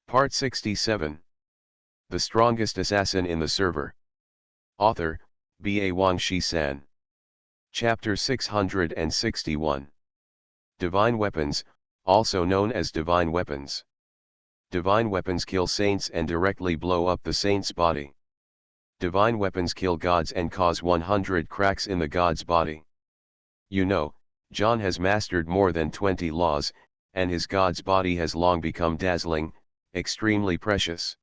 Part 67. The strongest assassin in the server. Author, B.A. Wang Shi-san. Chapter 661. Divine Weapons, also known as Divine Weapons. Divine weapons kill saints and directly blow up the saint's body. Divine weapons kill gods and cause 100 cracks in the god's body. You know, John has mastered more than 20 laws, and his god's body has long become dazzling, extremely precious.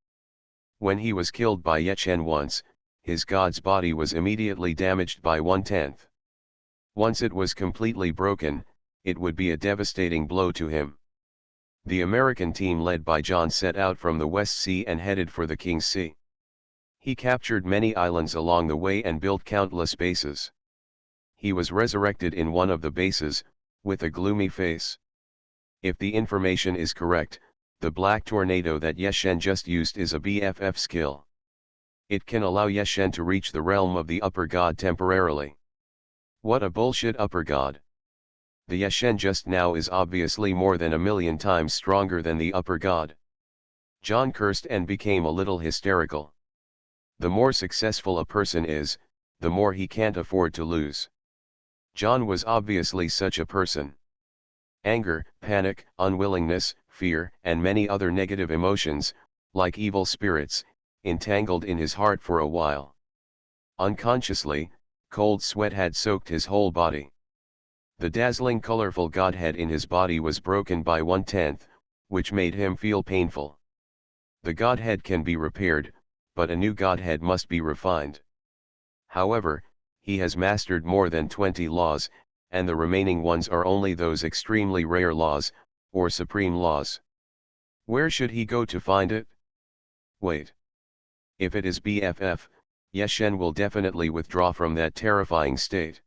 When he was killed by Ye Chen once, his god's body was immediately damaged by 1/10. Once it was completely broken, it would be a devastating blow to him. The American team led by John set out from the West Sea and headed for the King's Sea. He captured many islands along the way and built countless bases. He was resurrected in one of the bases, with a gloomy face. If the information is correct, the black tornado that Ye Shen just used is a BFF skill. It can allow Ye Shen to reach the realm of the upper god temporarily. What a bullshit upper god. The Ye Shen just now is obviously more than 1,000,000 times stronger than the upper god. John cursed and became a little hysterical. The more successful a person is, the more he can't afford to lose. John was obviously such a person. Anger, panic, unwillingness, fear, and many other negative emotions, like evil spirits, entangled in his heart for a while. Unconsciously, cold sweat had soaked his whole body. The dazzling colorful godhead in his body was broken by 1/10, which made him feel painful. The godhead can be repaired, but a new godhead must be refined. However, he has mastered more than 20 laws, and the remaining ones are only those extremely rare laws, or supreme laws. Where should he go to find it? Wait. If it is BFF, Ye Shen will definitely withdraw from that terrifying state.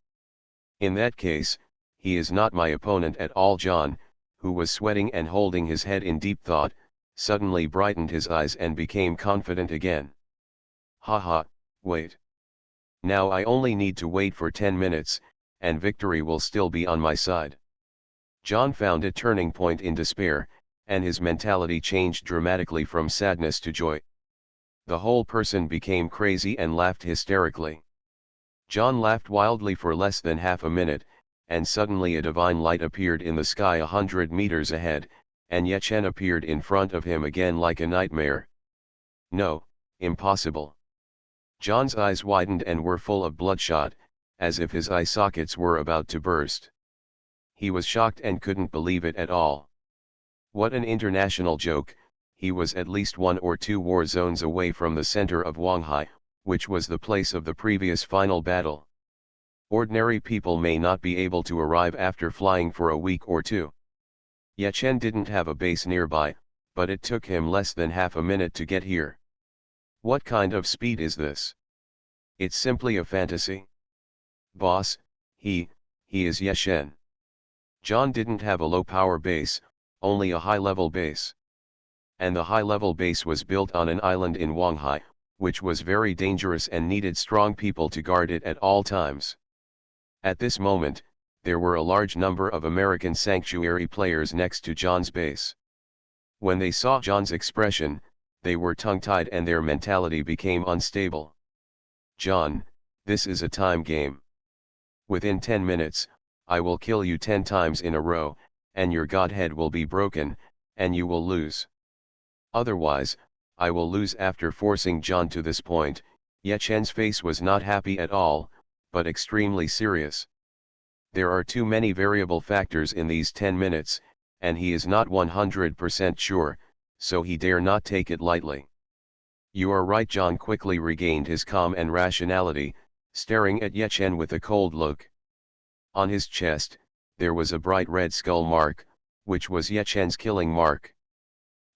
In that case, he is not my opponent at all. John, who was sweating and holding his head in deep thought, suddenly brightened his eyes and became confident again. Haha, wait. Now I only need to wait for 10 minutes, and victory will still be on my side. John found a turning point in despair, and his mentality changed dramatically from sadness to joy. The whole person became crazy and laughed hysterically. John laughed wildly for less than half a minute, and suddenly a divine light appeared in the sky 100 meters ahead, and Ye Chen appeared in front of him again like a nightmare. No, impossible. John's eyes widened and were full of bloodshot, as if his eye sockets were about to burst. He was shocked and couldn't believe it at all. What an international joke! He was at least 1 or 2 war zones away from the center of Wanghai, which was the place of the previous final battle. Ordinary people may not be able to arrive after flying for a week or 2. Ye Chen didn't have a base nearby, but it took him less than half a minute to get here. What kind of speed is this? It's simply a fantasy. Boss, he is Ye Shen. John didn't have a low-power base, only a high-level base. And the high-level base was built on an island in Wanghai, which was very dangerous and needed strong people to guard it at all times. At this moment, there were a large number of American sanctuary players next to John's base. When they saw John's expression, they were tongue-tied and their mentality became unstable. John, this is a time game. Within 10 minutes, I will kill you 10 times in a row, and your godhead will be broken, and you will lose. Otherwise, I will lose. After forcing John to this point, Ye Chen's face was not happy at all, but extremely serious. There are too many variable factors in these 10 minutes, and he is not 100% sure, so he dare not take it lightly. You are right. John quickly regained his calm and rationality, staring at Ye Chen with a cold look. On his chest, there was a bright red skull mark, which was Ye Chen's killing mark.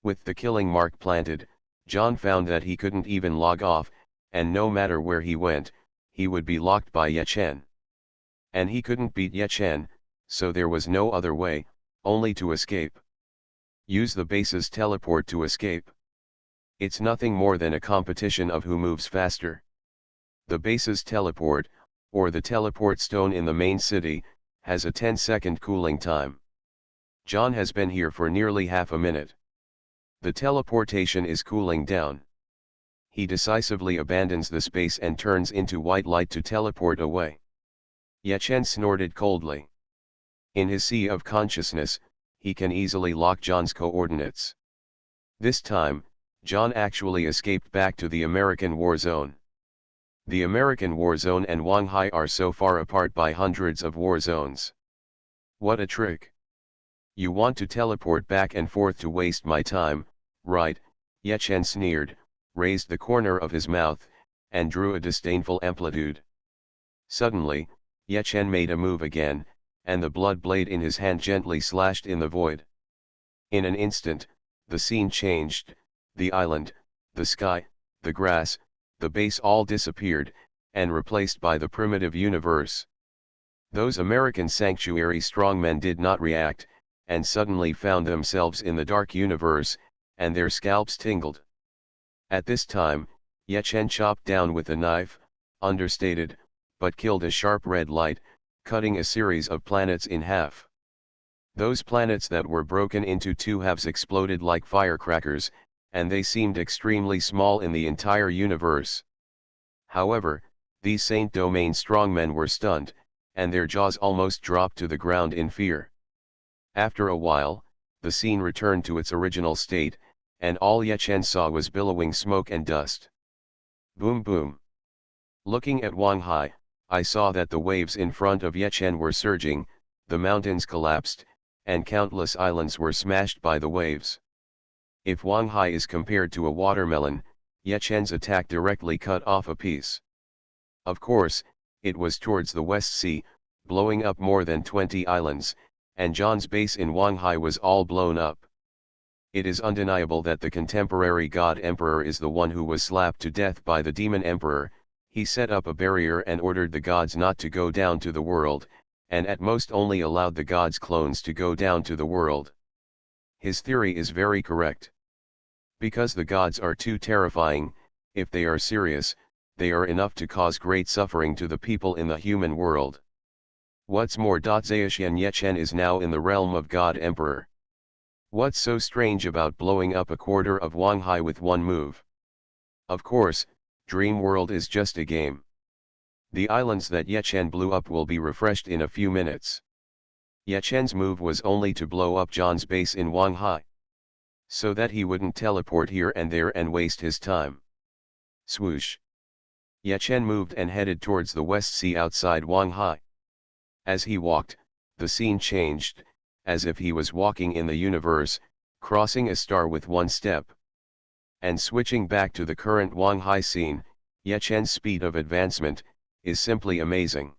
With the killing mark planted, John found that he couldn't even log off, and no matter where he went, he would be locked by Ye Chen. And he couldn't beat Ye Chen, so there was no other way, only to escape. Use the base's teleport to escape. It's nothing more than a competition of who moves faster. The base's teleport, or the teleport stone in the main city, has a 10-second cooling time. John has been here for nearly half a minute. The teleportation is cooling down. He decisively abandons the space and turns into white light to teleport away. Yechen snorted coldly. In his sea of consciousness, he can easily lock John's coordinates. This time, John actually escaped back to the American war zone. The American war zone and Wanghai are so far apart by hundreds of war zones. What a trick. You want to teleport back and forth to waste my time, right? Yechen sneered, raised the corner of his mouth, and drew a disdainful amplitude. Suddenly, Yechen made a move again, and the blood blade in his hand gently slashed in the void. In an instant, the scene changed, the island, the sky, the grass, the base all disappeared, and replaced by the primitive universe. Those American sanctuary strongmen did not react, and suddenly found themselves in the dark universe, and their scalps tingled. At this time, Yechen chopped down with a knife, understated, but killed a sharp red light, cutting a series of planets in half. Those planets that were broken into two halves exploded like firecrackers, and they seemed extremely small in the entire universe. However, these Saint Domain strongmen were stunned, and their jaws almost dropped to the ground in fear. After a while, the scene returned to its original state, and all Yechen saw was billowing smoke and dust. Boom boom. Looking at Wanghai, I saw that the waves in front of Yechen were surging, the mountains collapsed, and countless islands were smashed by the waves. If Wanghai is compared to a watermelon, Yechen's attack directly cut off a piece. Of course, it was towards the West Sea, blowing up more than 20 islands, and John's base in Wanghai was all blown up. It is undeniable that the contemporary God Emperor is the one who was slapped to death by the Demon Emperor. He set up a barrier and ordered the gods not to go down to the world, and at most only allowed the gods' clones to go down to the world. His theory is very correct. Because the gods are too terrifying, if they are serious, they are enough to cause great suffering to the people in the human world. What's more, Zaishan Yechen is now in the realm of God Emperor. What's so strange about blowing up a quarter of Wanghai with one move? Of course, Dream World is just a game. The islands that Yechen blew up will be refreshed in a few minutes. Yechen's move was only to blow up John's base in Wanghai, so that he wouldn't teleport here and there and waste his time. Swoosh. Yechen moved and headed towards the West Sea outside Wanghai. As he walked, the scene changed, as if he was walking in the universe, crossing a star with one step. And switching back to the current Wanghai scene, Yechen's speed of advancement is simply amazing.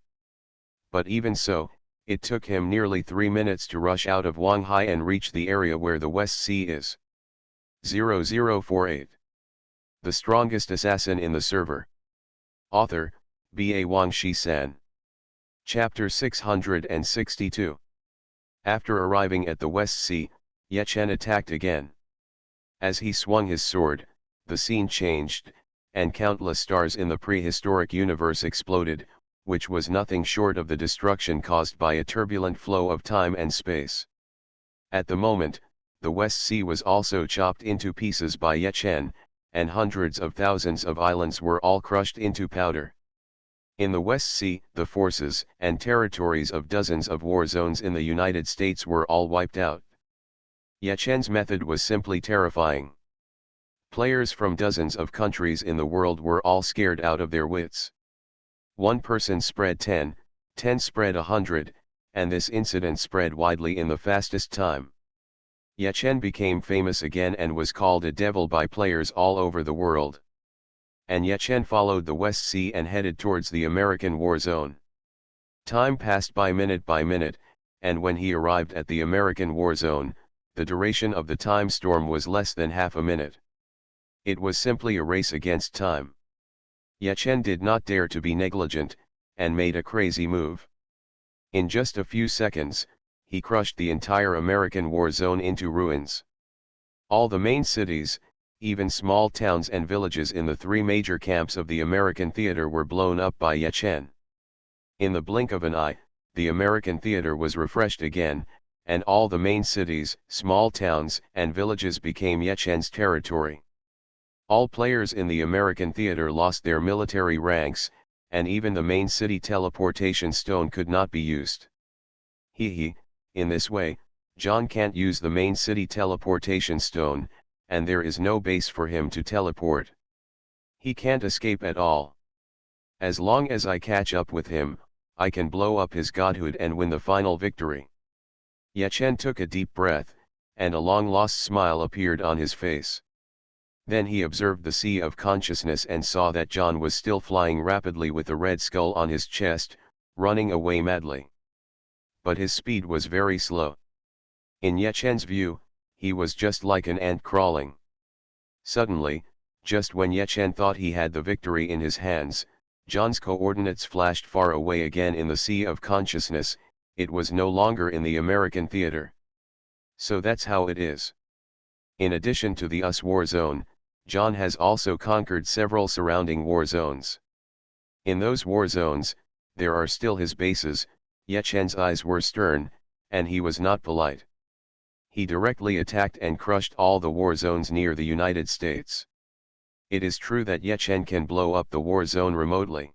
But even so, it took him nearly 3 minutes to rush out of Wanghai and reach the area where the West Sea is. 0048. The strongest assassin in the server. Author, B.A. Wang Shi-san. Chapter 662. After arriving at the West Sea, Yechen attacked again. As he swung his sword, the scene changed, and countless stars in the prehistoric universe exploded, which was nothing short of the destruction caused by a turbulent flow of time and space. At the moment, the West Sea was also chopped into pieces by Yechen, and hundreds of thousands of islands were all crushed into powder. In the West Sea, the forces and territories of dozens of war zones in the United States were all wiped out. Yechen's method was simply terrifying. Players from dozens of countries in the world were all scared out of their wits. One person spread 10, 10 spread 100, and this incident spread widely in the fastest time. Yechen became famous again and was called a devil by players all over the world. And Yechen followed the West Sea and headed towards the American war zone. Time passed by minute, and when he arrived at the American war zone, the duration of the time storm was less than half a minute. It was simply a race against time. Yechen did not dare to be negligent, and made a crazy move. In just a few seconds, he crushed the entire American war zone into ruins. All the main cities, even small towns and villages in the 3 major camps of the American theater were blown up by Yechen. In the blink of an eye, the American theater was refreshed again, and all the main cities, small towns, and villages became Yechen's territory. All players in the American theater lost their military ranks, and even the main city teleportation stone could not be used. In this way, John can't use the main city teleportation stone, and there is no base for him to teleport. He can't escape at all. As long as I catch up with him, I can blow up his godhood and win the final victory. Yechen took a deep breath, and a long-lost smile appeared on his face. Then he observed the sea of consciousness and saw that John was still flying rapidly with a red skull on his chest, running away madly. But his speed was very slow. In Yechen's view, he was just like an ant crawling. Suddenly, just when Yechen thought he had the victory in his hands, John's coordinates flashed far away again in the sea of consciousness. It was no longer in the American theater. So that's how it is. In addition to the US war zone, John has also conquered several surrounding war zones. In those war zones, there are still his bases. Yechen's eyes were stern, and he was not polite. He directly attacked and crushed all the war zones near the United States. It is true that Yechen can blow up the war zone remotely.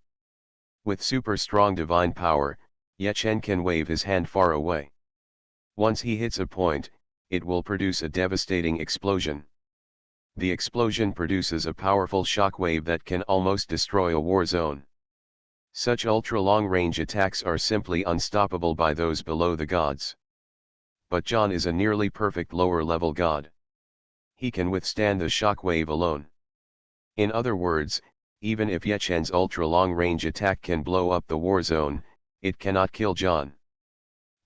With super strong divine power, Yechen can wave his hand far away. Once he hits a point, it will produce a devastating explosion. The explosion produces a powerful shockwave that can almost destroy a war zone. Such ultra-long-range attacks are simply unstoppable by those below the gods. But John is a nearly perfect lower-level god. He can withstand the shockwave alone. In other words, even if Yechen's ultra-long-range attack can blow up the war zone, it cannot kill John.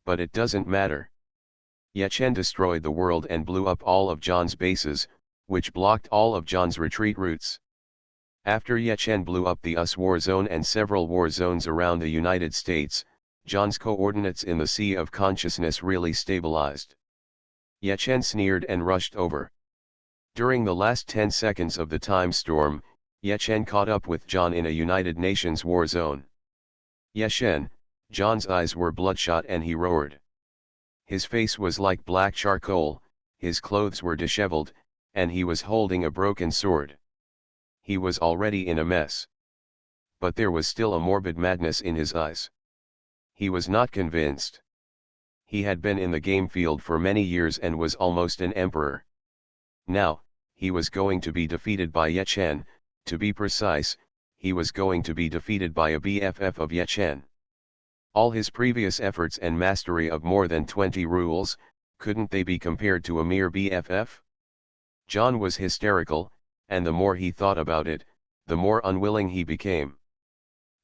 But it doesn't matter. Yechen destroyed the world and blew up all of John's bases, which blocked all of John's retreat routes. After Yechen blew up the US war zone and several war zones around the United States, John's coordinates in the sea of consciousness really stabilized. Yechen sneered and rushed over. During the last 10 seconds of the time storm, Yechen caught up with John in a United Nations war zone. Yechen, John's eyes were bloodshot and he roared. His face was like black charcoal, his clothes were disheveled, and he was holding a broken sword. He was already in a mess. But there was still a morbid madness in his eyes. He was not convinced. He had been in the game field for many years and was almost an emperor. Now, he was going to be defeated by Yechen. To be precise, he was going to be defeated by a BFF of Yechen. All his previous efforts and mastery of more than 20 rules, couldn't they be compared to a mere BFF? John was hysterical, and the more he thought about it, the more unwilling he became.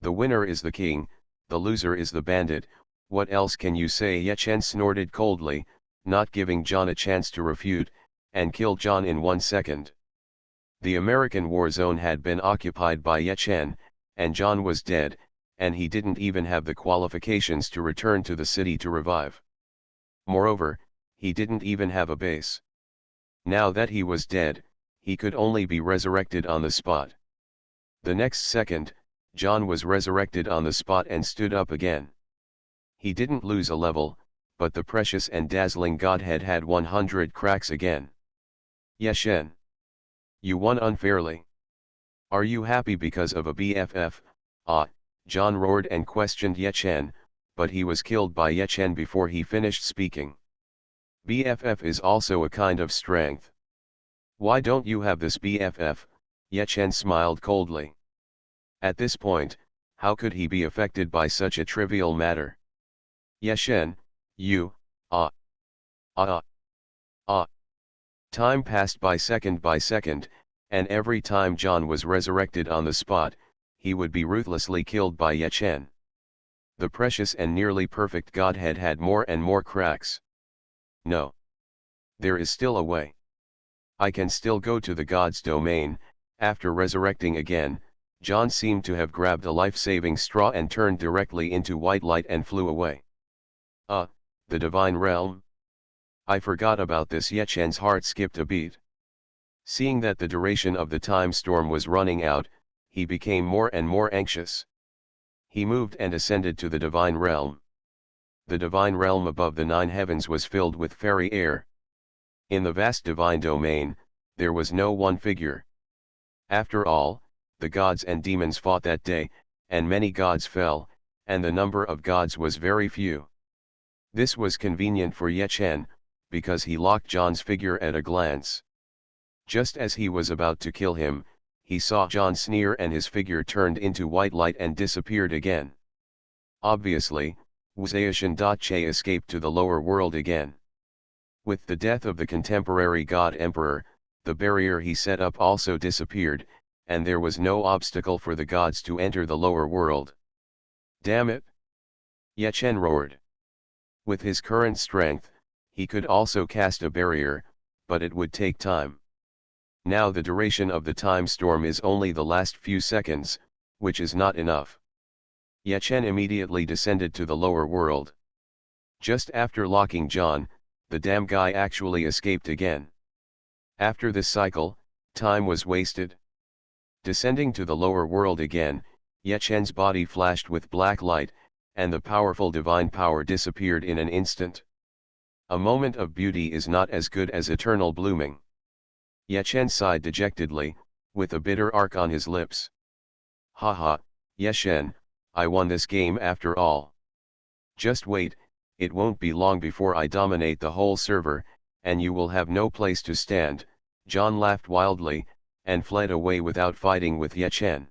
The winner is the king, the loser is the bandit. What else can you say? Yechen snorted coldly, not giving John a chance to refute, and killed John in 1 second. The American war zone had been occupied by Yechen, and John was dead, and he didn't even have the qualifications to return to the city to revive. Moreover, he didn't even have a base. Now that he was dead, he could only be resurrected on the spot. The next second, John was resurrected on the spot and stood up again. He didn't lose a level, but the precious and dazzling Godhead had 100 cracks again. Yechen, you won unfairly. Are you happy because of a BFF? John roared and questioned Yechen, but he was killed by Yechen before he finished speaking. BFF is also a kind of strength. Why don't you have this BFF? Yechen smiled coldly. At this point, how could he be affected by such a trivial matter? Yechen, you, Time passed by second, and every time John was resurrected on the spot, he would be ruthlessly killed by Yechen. The precious and nearly perfect Godhead had more and more cracks. No. There is still a way. I can still go to the God's domain. After resurrecting again, John seemed to have grabbed a life-saving straw and turned directly into white light and flew away. The divine realm? I forgot about this. Yechen's heart skipped a beat. Seeing that the duration of the time storm was running out, he became more and more anxious. He moved and ascended to the divine realm. The divine realm above the 9 heavens was filled with fairy air. In the vast divine domain, there was no one figure. After all, the gods and demons fought that day, and many gods fell, and the number of gods was very few. This was convenient for Yechen, because he locked John's figure at a glance. Just as he was about to kill him, he saw John sneer and his figure turned into white light and disappeared again. Obviously, Wuzayashin.che escaped to the lower world again. With the death of the contemporary god emperor, the barrier he set up also disappeared, and there was no obstacle for the gods to enter the lower world. Damn it! Yechen roared. With his current strength, he could also cast a barrier, but it would take time. Now the duration of the time storm is only the last few seconds, which is not enough. Yechen immediately descended to the lower world. Just after locking John, the damn guy actually escaped again. After this cycle, time was wasted. Descending to the lower world again, Yechen's body flashed with black light, and the powerful divine power disappeared in an instant. A moment of beauty is not as good as eternal blooming. Yechen sighed dejectedly, with a bitter arc on his lips. Haha, Yechen, I won this game after all. Just wait, it won't be long before I dominate the whole server, and you will have no place to stand. John laughed wildly, and fled away without fighting with Yechen.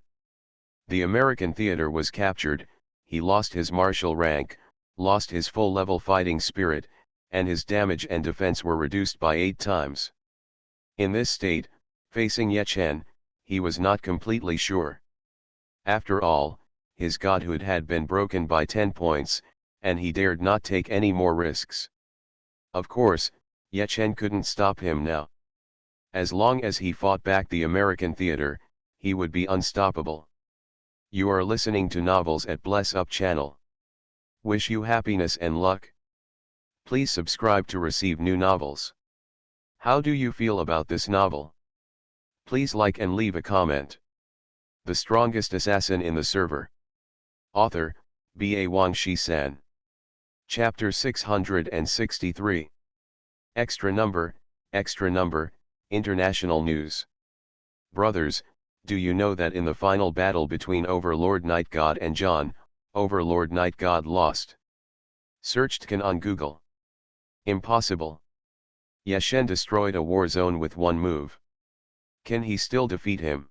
The American theater was captured, he lost his martial rank, lost his full-level fighting spirit, and his damage and defense were reduced by 8 times. In this state, facing Yechen, he was not completely sure. After all, his godhood had been broken by 10 points, and he dared not take any more risks. Of course, Yechen couldn't stop him now. As long as he fought back the American theater, he would be unstoppable. You are listening to Novels at Bless Up channel. Wish you happiness and luck. Please subscribe to receive new novels. How do you feel about this novel? Please like and leave a comment. The strongest assassin in the server. Author, B.A. Wang Shi-san. Chapter 663. Extra number, international news. Brothers, do you know that in the final battle between Overlord Night God and John, Overlord Night God lost? Searched Can on Google. Impossible. Yechen destroyed a war zone with one move. Can he still defeat him?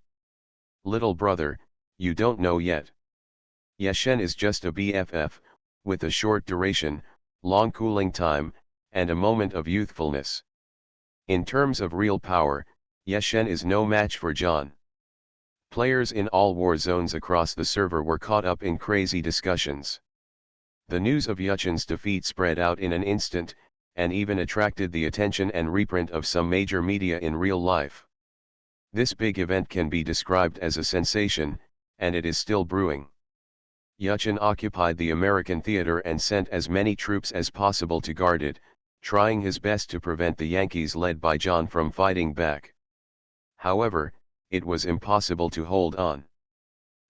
Little brother, you don't know yet. Yechen is just a BFF, with a short duration, long cooling time, and a moment of youthfulness. In terms of real power, Yechen is no match for John. Players in all war zones across the server were caught up in crazy discussions. The news of Yechen's defeat spread out in an instant, and even attracted the attention and reprint of some major media in real life. This big event can be described as a sensation, and it is still brewing. Yechen occupied the American theater and sent as many troops as possible to guard it, trying his best to prevent the Yankees led by John from fighting back. However, it was impossible to hold on.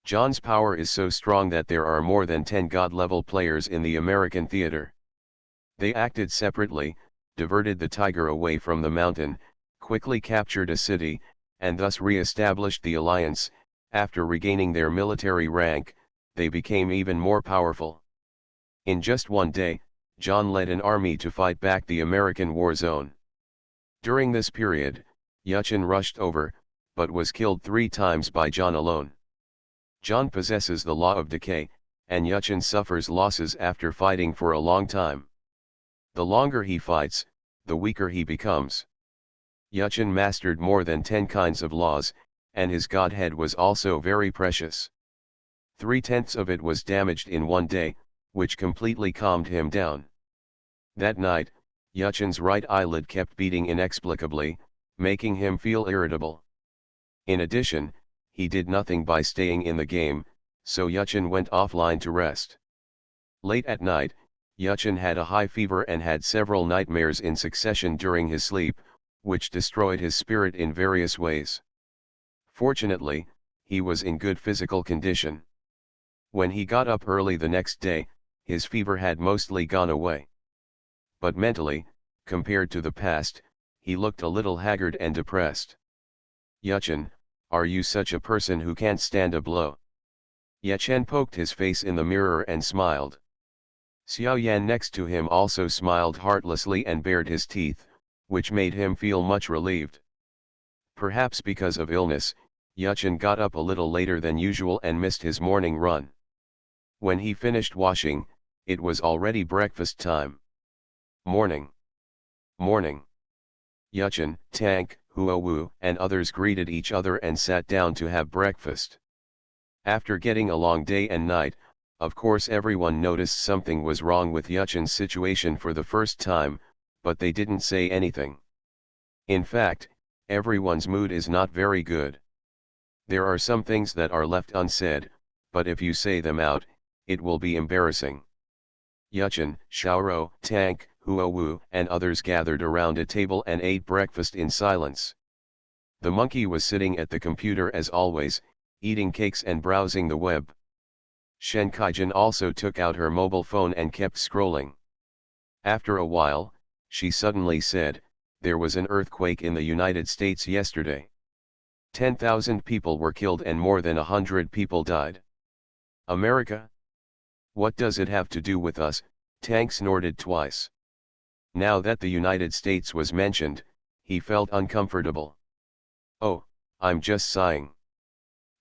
John's power is so strong that there are more than 10 god-level players in the American theater. They acted separately, diverted the tiger away from the mountain, quickly captured a city, and thus re-established the alliance. After regaining their military rank, they became even more powerful. In just one day, John led an army to fight back the American war zone. During this period, Yechen rushed over, but was killed 3 times by John alone. John possesses the law of decay, and Yechen suffers losses after fighting for a long time. The longer he fights, the weaker he becomes. Yechen mastered more than 10 kinds of laws, and his godhead was also very precious. 3/10 of it was damaged in one day, which completely calmed him down. That night, Yechen's right eyelid kept beating inexplicably, making him feel irritable. In addition, he did nothing by staying in the game, so Yechen went offline to rest. Late at night, Yechen had a high fever and had several nightmares in succession during his sleep, which destroyed his spirit in various ways. Fortunately, he was in good physical condition. When he got up early the next day, his fever had mostly gone away. But mentally, compared to the past, he looked a little haggard and depressed. Yuchen, are you such a person who can't stand a blow? Yechen poked his face in the mirror and smiled. Xiao Yan next to him also smiled heartlessly and bared his teeth, which made him feel much relieved. Perhaps because of illness, Yuchen got up a little later than usual and missed his morning run. When he finished washing, it was already breakfast time. Morning. Morning. Yuchen, Tank, Huowu, and others greeted each other and sat down to have breakfast. After getting a long day and night, of course everyone noticed something was wrong with Yuchen's situation for the first time, but they didn't say anything. In fact, everyone's mood is not very good. There are some things that are left unsaid, but if you say them out, it will be embarrassing. Yuchen, Xiaoro, Tank, Huowu, and others gathered around a table and ate breakfast in silence. The monkey was sitting at the computer as always, eating cakes and browsing the web. Shen Kaijin also took out her mobile phone and kept scrolling. After a while, she suddenly said, "There was an earthquake in the United States yesterday. 10,000 people were killed and more than 100 people died. America? What does it have to do with us?" Tank snorted twice. Now that the United States was mentioned, he felt uncomfortable. "Oh, I'm just sighing.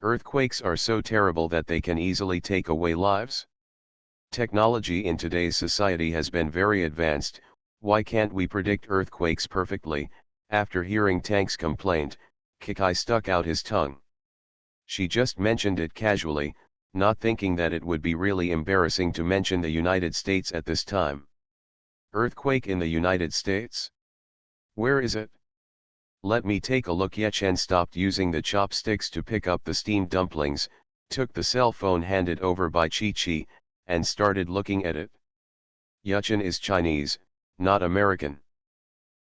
Earthquakes are so terrible that they can easily take away lives. Technology in today's society has been very advanced, why can't we predict earthquakes perfectly?" After hearing Tank's complaint, Kikai stuck out his tongue. She just mentioned it casually, not thinking that it would be really embarrassing to mention the United States at this time. Earthquake in the United States? Where is it? Let me take a look. Yechen stopped using the chopsticks to pick up the steamed dumplings, took the cell phone handed over by Chi-Chi, and started looking at it. Yuchen is Chinese, not American.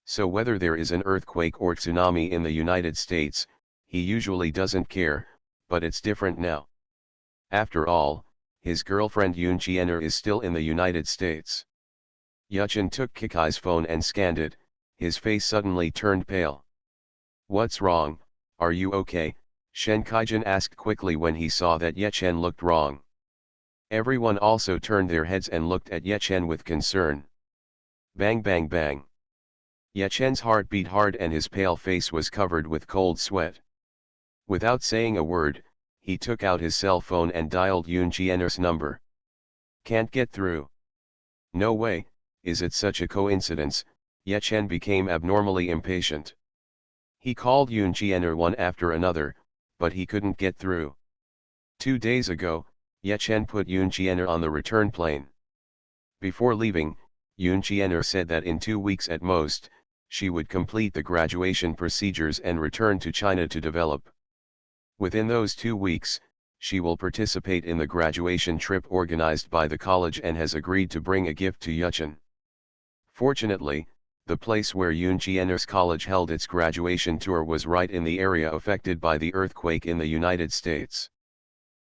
So whether there is an earthquake or tsunami in the United States, he usually doesn't care, but it's different now. After all, his girlfriend Yoon Chiener is still in the United States. Yuchen took Kikai's phone and scanned it, his face suddenly turned pale. "What's wrong, are you okay?" Shen Kaijin asked quickly when he saw that Yechen looked wrong. Everyone also turned their heads and looked at Yechen with concern. Bang bang bang. Yechen's heart beat hard and his pale face was covered with cold sweat. Without saying a word, he took out his cell phone and dialed Yoon Chiener's number. "Can't get through." "No way, is it such a coincidence?" Yechen became abnormally impatient. He called Yoon Chiener one after another, but he couldn't get through. 2 days ago, Yechen put Yoon Chiener on the return plane. Before leaving, Yoon Chiener said that in 2 weeks at most, she would complete the graduation procedures and return to China to develop. Within those 2 weeks, she will participate in the graduation trip organized by the college and has agreed to bring a gift to Yuchen. Fortunately, the place where Yoon Chiener's college held its graduation tour was right in the area affected by the earthquake in the United States.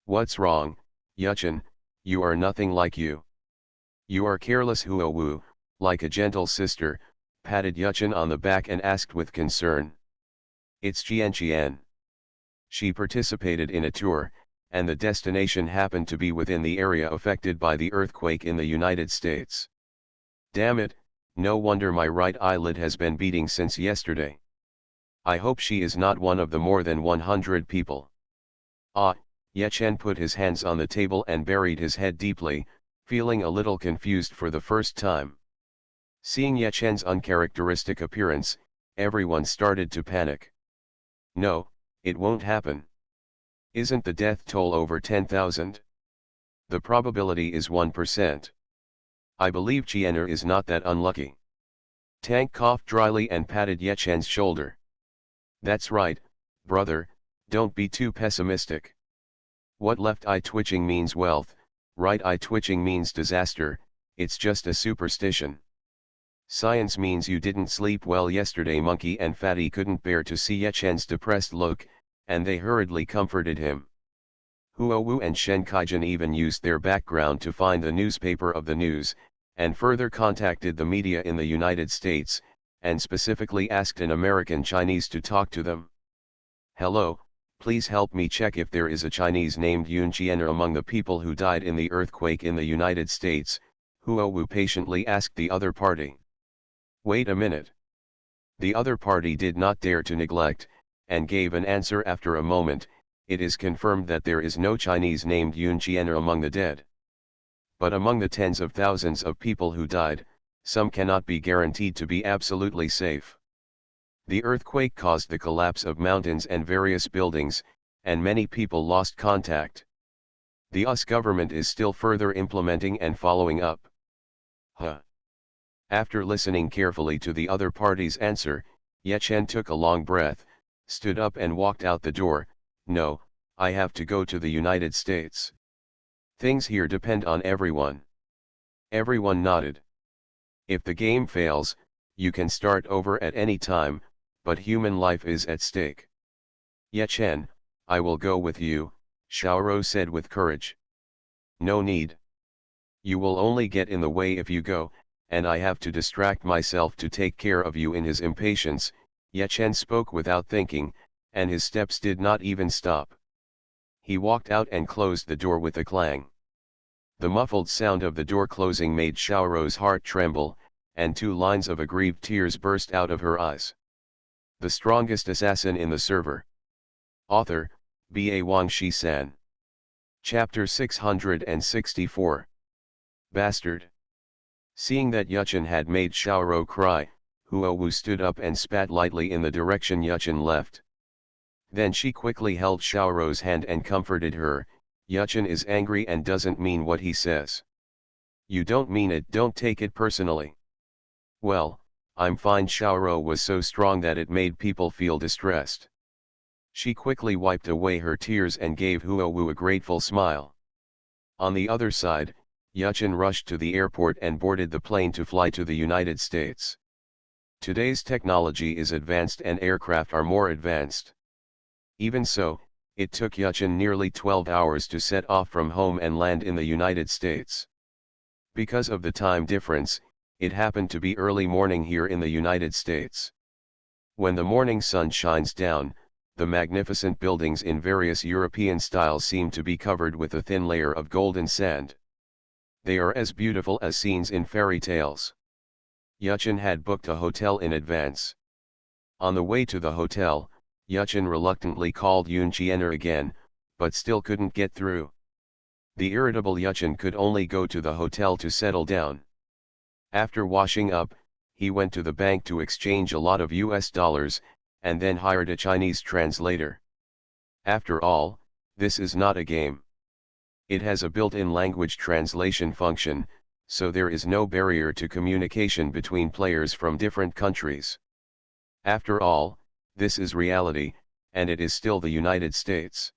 "What's wrong, Yuchen? You are nothing like you. You are careless." Huowu, like a gentle sister, patted Yuchen on the back and asked with concern. "It's Jian. She participated in a tour, and the destination happened to be within the area affected by the earthquake in the United States. Damn it, no wonder my right eyelid has been beating since yesterday. I hope she is not one of the more than 100 people." Ah, Yechen put his hands on the table and buried his head deeply, feeling a little confused for the first time. Seeing Yechen's uncharacteristic appearance, everyone started to panic. "No, it won't happen. Isn't the death toll over 10,000? The probability is 1%. I believe Chiener is not that unlucky." Tank coughed dryly and patted Yechen's shoulder. "That's right, brother, don't be too pessimistic. What left eye twitching means wealth, right eye twitching means disaster, it's just a superstition. Science means you didn't sleep well yesterday." Monkey and Fatty couldn't bear to see Yechen's depressed look, and they hurriedly comforted him. Huowu and Shen Kaijin even used their background to find the newspaper of the news, and further contacted the media in the United States, and specifically asked an American Chinese to talk to them. "Hello, please help me check if there is a Chinese named Yun Jian'er among the people who died in the earthquake in the United States," Huowu patiently asked the other party. "Wait a minute." The other party did not dare to neglect, and gave an answer after a moment. "It is confirmed that there is no Chinese named Yun Jian'er among the dead. But among the tens of thousands of people who died, some cannot be guaranteed to be absolutely safe. The earthquake caused the collapse of mountains and various buildings, and many people lost contact. The US government is still further implementing and following up." After listening carefully to the other party's answer, Ye Chen took a long breath, stood up and walked out the door. "No, I have to go to the United States. Things here depend on everyone." Everyone nodded. "If the game fails, you can start over at any time, but human life is at stake." "Ye Chen, I will go with you," Xiaoro said with courage. "No need. You will only get in the way if you go, and I have to distract myself to take care of you." In his impatience, Ye Chen spoke without thinking, and his steps did not even stop. He walked out and closed the door with a clang. The muffled sound of the door closing made Xiaoro's heart tremble, and 2 lines of aggrieved tears burst out of her eyes. The strongest assassin in the server. Author, B.A. Wang Shi-san. Chapter 664. Bastard. Seeing that Yuchen had made Xiaoro cry, Huowu stood up and spat lightly in the direction Yuchen left. Then she quickly held Xiaoro's hand and comforted her. "Yuchen is angry and doesn't mean what he says." "You don't mean it, don't take it personally." "Well, I'm fine." Xiaoro was so strong that it made people feel distressed. She quickly wiped away her tears and gave Huowu a grateful smile. On the other side, Yuchen rushed to the airport and boarded the plane to fly to the United States. Today's technology is advanced and aircraft are more advanced. Even so, it took Yuchen nearly 12 hours to set off from home and land in the United States. Because of the time difference, it happened to be early morning here in the United States. When the morning sun shines down, the magnificent buildings in various European styles seem to be covered with a thin layer of golden sand. They are as beautiful as scenes in fairy tales. Yuchen had booked a hotel in advance. On the way to the hotel, Yuchen reluctantly called Yun Jian'er again, but still couldn't get through. The irritable Yuchen could only go to the hotel to settle down. After washing up, he went to the bank to exchange a lot of US dollars, and then hired a Chinese translator. After all, this is not a game. It has a built-in language translation function, so there is no barrier to communication between players from different countries. After all, this is reality, and it is still the United States.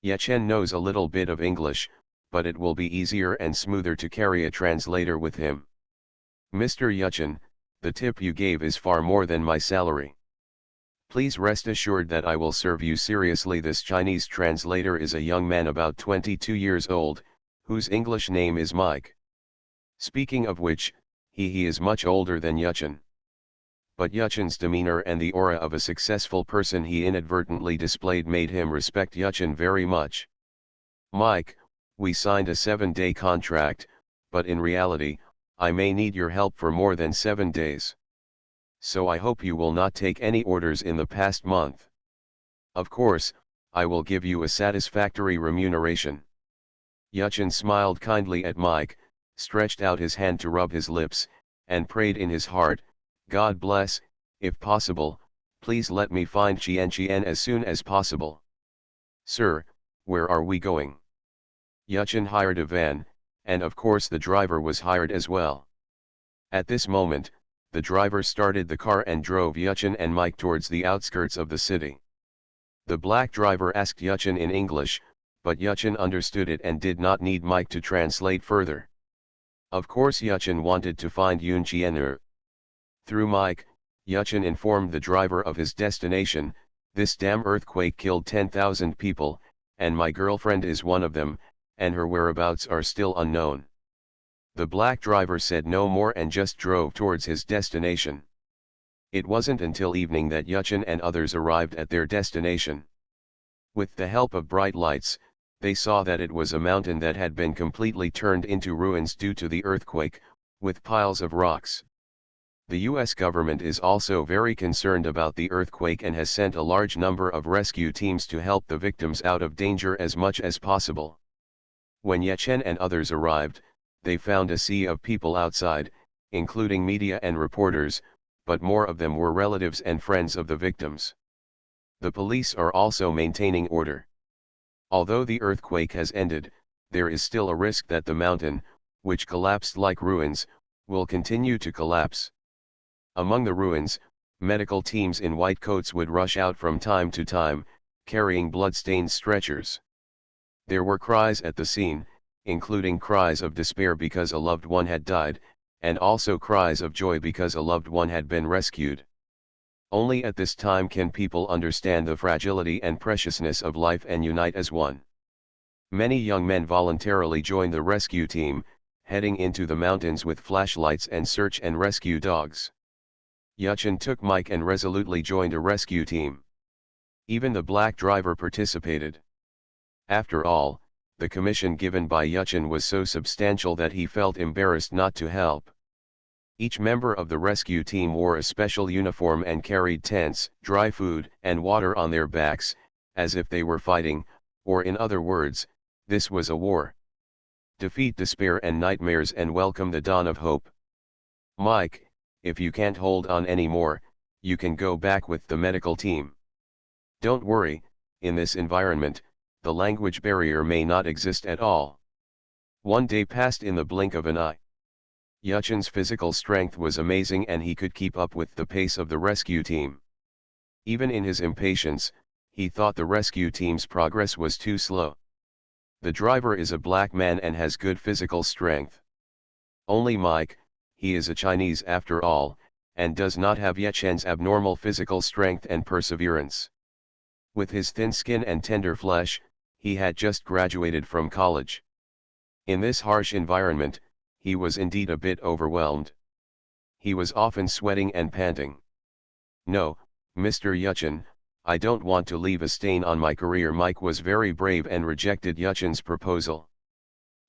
Ye Chen knows a little bit of English, but it will be easier and smoother to carry a translator with him. "Mr. Yuchen, the tip you gave is far more than my salary. Please rest assured that I will serve you seriously." This Chinese translator is a young man about 22 years old, whose English name is Mike. Speaking of which, he is much older than Yuchen. But Yuchen's demeanor and the aura of a successful person he inadvertently displayed made him respect Yuchen very much. "Mike, we signed a 7-day contract, but in reality, I may need your help for more than 7 days. So I hope you will not take any orders in the past month. Of course, I will give you a satisfactory remuneration." Yuchen smiled kindly at Mike, stretched out his hand to rub his lips, and prayed in his heart, "God bless, if possible, please let me find Qian as soon as possible." "Sir, where are we going?" Yuchen hired a van, and of course the driver was hired as well. At this moment, the driver started the car and drove Yuchen and Mike towards the outskirts of the city. The black driver asked Yuchen in English, but Yuchen understood it and did not need Mike to translate further. Of course Yuchen wanted to find Yun Jian'er. Through Mike, Yuchen informed the driver of his destination. "This damn earthquake killed 10,000 people, and my girlfriend is one of them, and her whereabouts are still unknown." The black driver said no more and just drove towards his destination. It wasn't until evening that Yuchen and others arrived at their destination. With the help of bright lights, they saw that it was a mountain that had been completely turned into ruins due to the earthquake, with piles of rocks. The US government is also very concerned about the earthquake and has sent a large number of rescue teams to help the victims out of danger as much as possible. When Yechen and others arrived, they found a sea of people outside, including media and reporters, but more of them were relatives and friends of the victims. The police are also maintaining order. Although the earthquake has ended, there is still a risk that the mountain, which collapsed like ruins, will continue to collapse. Among the ruins, medical teams in white coats would rush out from time to time, carrying blood-stained stretchers. There were cries at the scene, including cries of despair because a loved one had died, and also cries of joy because a loved one had been rescued. Only at this time can people understand the fragility and preciousness of life and unite as one. Many young men voluntarily joined the rescue team, heading into the mountains with flashlights and search and rescue dogs. Yuchen took Mike and resolutely joined a rescue team. Even the black driver participated. After all, the commission given by Yuchen was so substantial that he felt embarrassed not to help. Each member of the rescue team wore a special uniform and carried tents, dry food, and water on their backs, as if they were fighting, or in other words, this was a war. Defeat despair and nightmares and welcome the dawn of hope. Mike, if you can't hold on anymore, you can go back with the medical team. Don't worry, in this environment, the language barrier may not exist at all. One day passed in the blink of an eye. Yuchen's physical strength was amazing and he could keep up with the pace of the rescue team. Even in his impatience, he thought the rescue team's progress was too slow. The driver is a black man and has good physical strength. Only Mike, he is a Chinese after all, and does not have Yuchen's abnormal physical strength and perseverance. With his thin skin and tender flesh, he had just graduated from college. In this harsh environment, he was indeed a bit overwhelmed. He was often sweating and panting. "No, Mr. Yuchen, I don't want to leave a stain on my career." Mike was very brave and rejected Yuchen's proposal.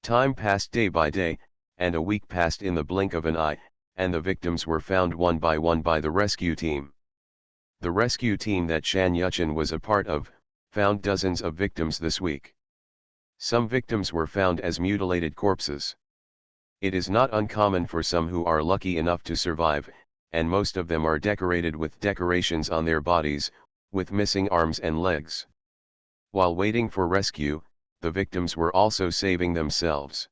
Time passed day by day, and a week passed in the blink of an eye, and the victims were found one by the rescue team. The rescue team that Shan Yuchen was a part of, found dozens of victims this week. Some victims were found as mutilated corpses. It is not uncommon for some who are lucky enough to survive, and most of them are decorated with decorations on their bodies, with missing arms and legs. While waiting for rescue, the victims were also saving themselves.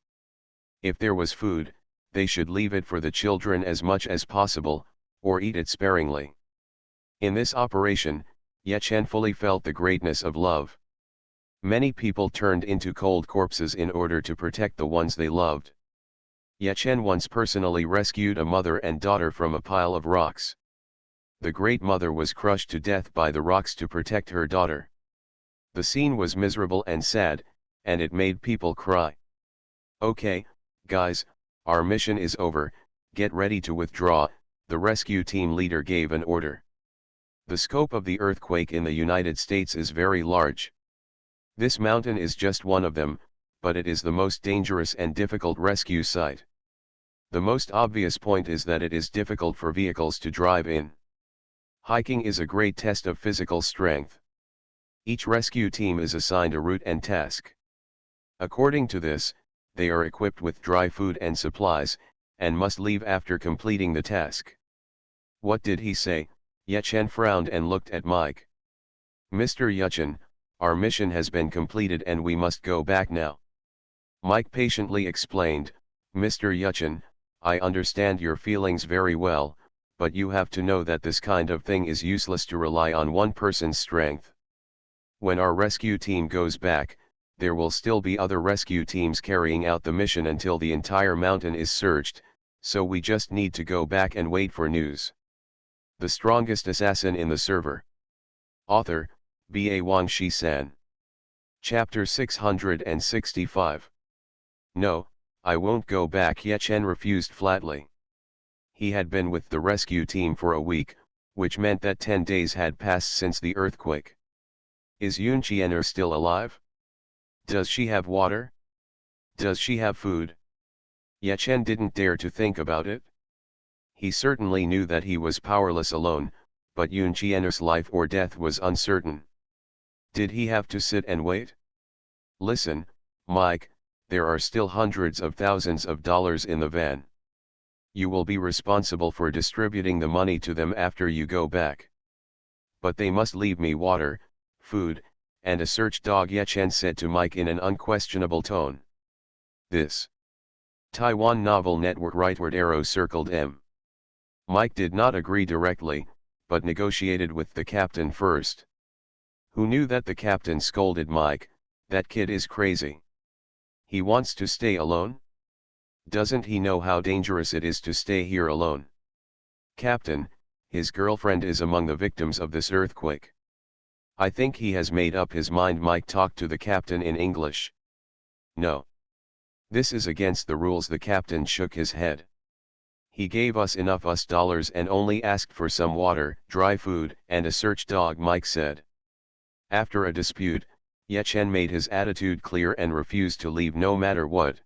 If there was food, they should leave it for the children as much as possible, or eat it sparingly. In this operation, Yuchen fully felt the greatness of love. Many people turned into cold corpses in order to protect the ones they loved. Yuchen once personally rescued a mother and daughter from a pile of rocks. The great mother was crushed to death by the rocks to protect her daughter. The scene was miserable and sad, and it made people cry. "Okay, guys, our mission is over, get ready to withdraw," the rescue team leader gave an order. The scope of the earthquake in the United States is very large. This mountain is just one of them, but it is the most dangerous and difficult rescue site. The most obvious point is that it is difficult for vehicles to drive in. Hiking is a great test of physical strength. Each rescue team is assigned a route and task. According to this, they are equipped with dry food and supplies, and must leave after completing the task. "What did he say?" Yuchen frowned and looked at Mike. "Mr. Yuchen, our mission has been completed and we must go back now." Mike patiently explained, "Mr. Yuchen, I understand your feelings very well, but you have to know that this kind of thing is useless to rely on one person's strength. When our rescue team goes back, there will still be other rescue teams carrying out the mission until the entire mountain is searched, so we just need to go back and wait for news." The strongest assassin in the server. Author, B.A. Wang Shi-san. Chapter 665. No, I won't go back. Ye Chen refused flatly. He had been with the rescue team for a week, which meant that 10 days had passed since the earthquake. Is Yun Chiener still alive? Does she have water? Does she have food? Ye Chen didn't dare to think about it. He certainly knew that he was powerless alone, but Yun Chiener's life or death was uncertain. Did he have to sit and wait? Listen, Mike, there are still hundreds of thousands of dollars in the van. You will be responsible for distributing the money to them after you go back. But they must leave me water, food, and a search dog, Ye Chen said to Mike in an unquestionable tone. This Taiwan novel network rightward arrow circled M. Mike did not agree directly, but negotiated with the captain first. Who knew that the captain scolded Mike, that kid is crazy. He wants to stay alone? Doesn't he know how dangerous it is to stay here alone? Captain, his girlfriend is among the victims of this earthquake. I think he has made up his mind. Mike talked to the captain in English. No. This is against the rules. The captain shook his head. He gave us enough dollars and only asked for some water, dry food, and a search dog, Mike said. After a dispute, Ye Chen made his attitude clear and refused to leave no matter what.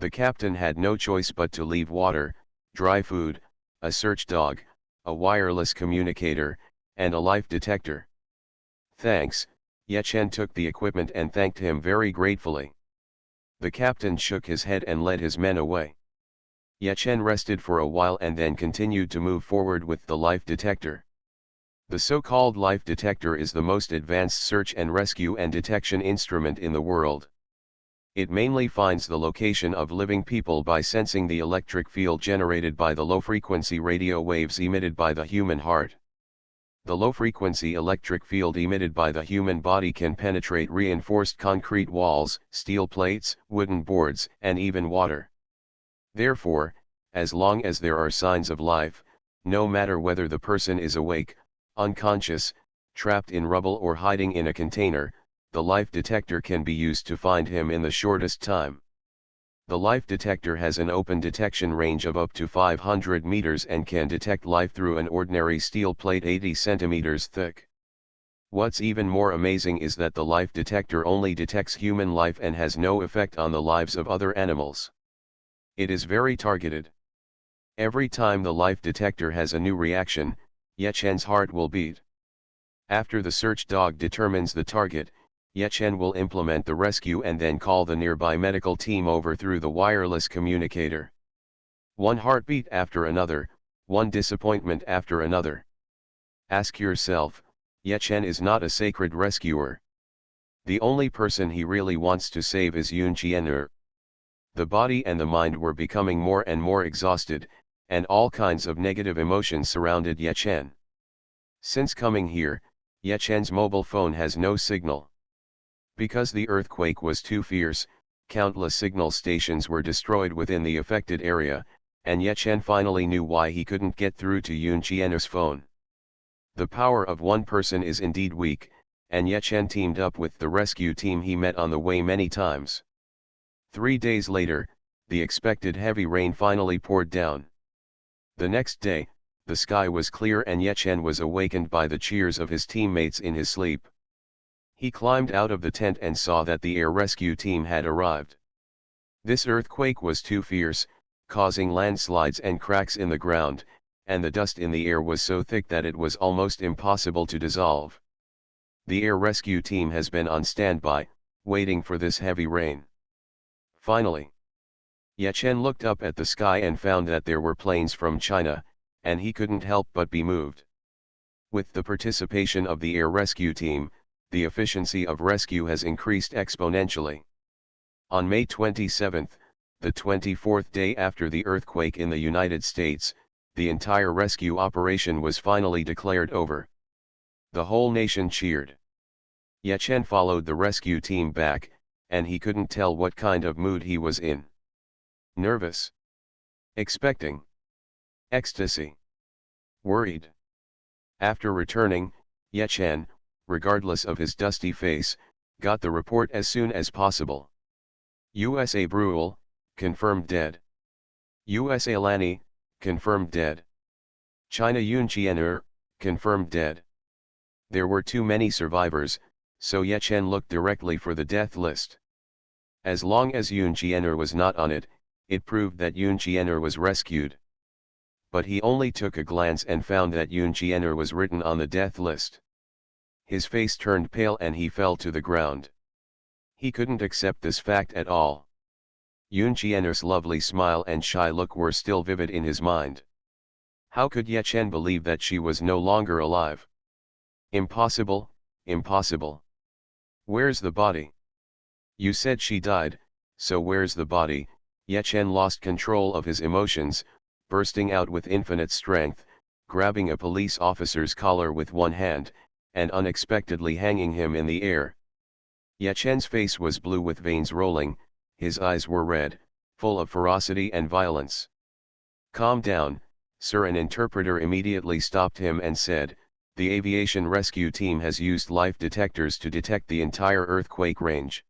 The captain had no choice but to leave water, dry food, a search dog, a wireless communicator, and a life detector. Thanks, Ye Chen took the equipment and thanked him very gratefully. The captain shook his head and led his men away. Ye Chen rested for a while and then continued to move forward with the life detector. The so-called life detector is the most advanced search and rescue and detection instrument in the world. It mainly finds the location of living people by sensing the electric field generated by the low-frequency radio waves emitted by the human heart. The low-frequency electric field emitted by the human body can penetrate reinforced concrete walls, steel plates, wooden boards, and even water. Therefore, as long as there are signs of life, no matter whether the person is awake, unconscious, trapped in rubble or hiding in a container, the life detector can be used to find him in the shortest time. The life detector has an open detection range of up to 500 meters and can detect life through an ordinary steel plate 80 centimeters thick. What's even more amazing is that the life detector only detects human life and has no effect on the lives of other animals. It is very targeted. Every time the life detector has a new reaction, Ye Chen's heart will beat. After the search dog determines the target, Ye Chen will implement the rescue and then call the nearby medical team over through the wireless communicator. One heartbeat after another, one disappointment after another. Ask yourself, Ye Chen is not a sacred rescuer. The only person he really wants to save is Yun Chiener. The body and the mind were becoming more and more exhausted, and all kinds of negative emotions surrounded Ye Chen. Since coming here, Ye Chen's mobile phone has no signal. Because the earthquake was too fierce, countless signal stations were destroyed within the affected area, and Ye Chen finally knew why he couldn't get through to Yun Chiener's phone. The power of one person is indeed weak, and Ye Chen teamed up with the rescue team he met on the way many times. 3 days later, the expected heavy rain finally poured down. The next day, the sky was clear and Ye Chen was awakened by the cheers of his teammates in his sleep. He climbed out of the tent and saw that the air rescue team had arrived. This earthquake was too fierce, causing landslides and cracks in the ground, and the dust in the air was so thick that it was almost impossible to dissolve. The air rescue team has been on standby, waiting for this heavy rain. Finally, Ye Chen looked up at the sky and found that there were planes from China, and he couldn't help but be moved. With the participation of the air rescue team, the efficiency of rescue has increased exponentially. On May 27, the 24th day after the earthquake in the United States, the entire rescue operation was finally declared over. The whole nation cheered. Ye Chen followed the rescue team back, and he couldn't tell what kind of mood he was in. Nervous. Expecting. Ecstasy. Worried. After returning, Ye Chen, regardless of his dusty face, Got the report as soon as possible. USA Brule, confirmed dead. USA Lani, confirmed dead. China Yun Qian'er, confirmed dead. There were too many survivors, so Ye Chen looked directly for the death list. As long as Yun Qian'er was not on it, it proved that Yun Qian'er was rescued. But he only took a glance and found that Yun Qian'er was written on the death list. His face turned pale and he fell to the ground. He couldn't accept this fact at all. Yun Qian'er's lovely smile and shy look were still vivid in his mind. How could Ye Chen believe that she was no longer alive? Impossible, impossible. Where's the body? You said she died, so where's the body? Ye Chen lost control of his emotions, bursting out with infinite strength, grabbing a police officer's collar with one hand, and unexpectedly hanging him in the air. Ye Chen's face was blue with veins rolling, his eyes were red, full of ferocity and violence. Calm down, sir. An interpreter immediately stopped him and said, the aviation rescue team has used life detectors to detect the entire earthquake range.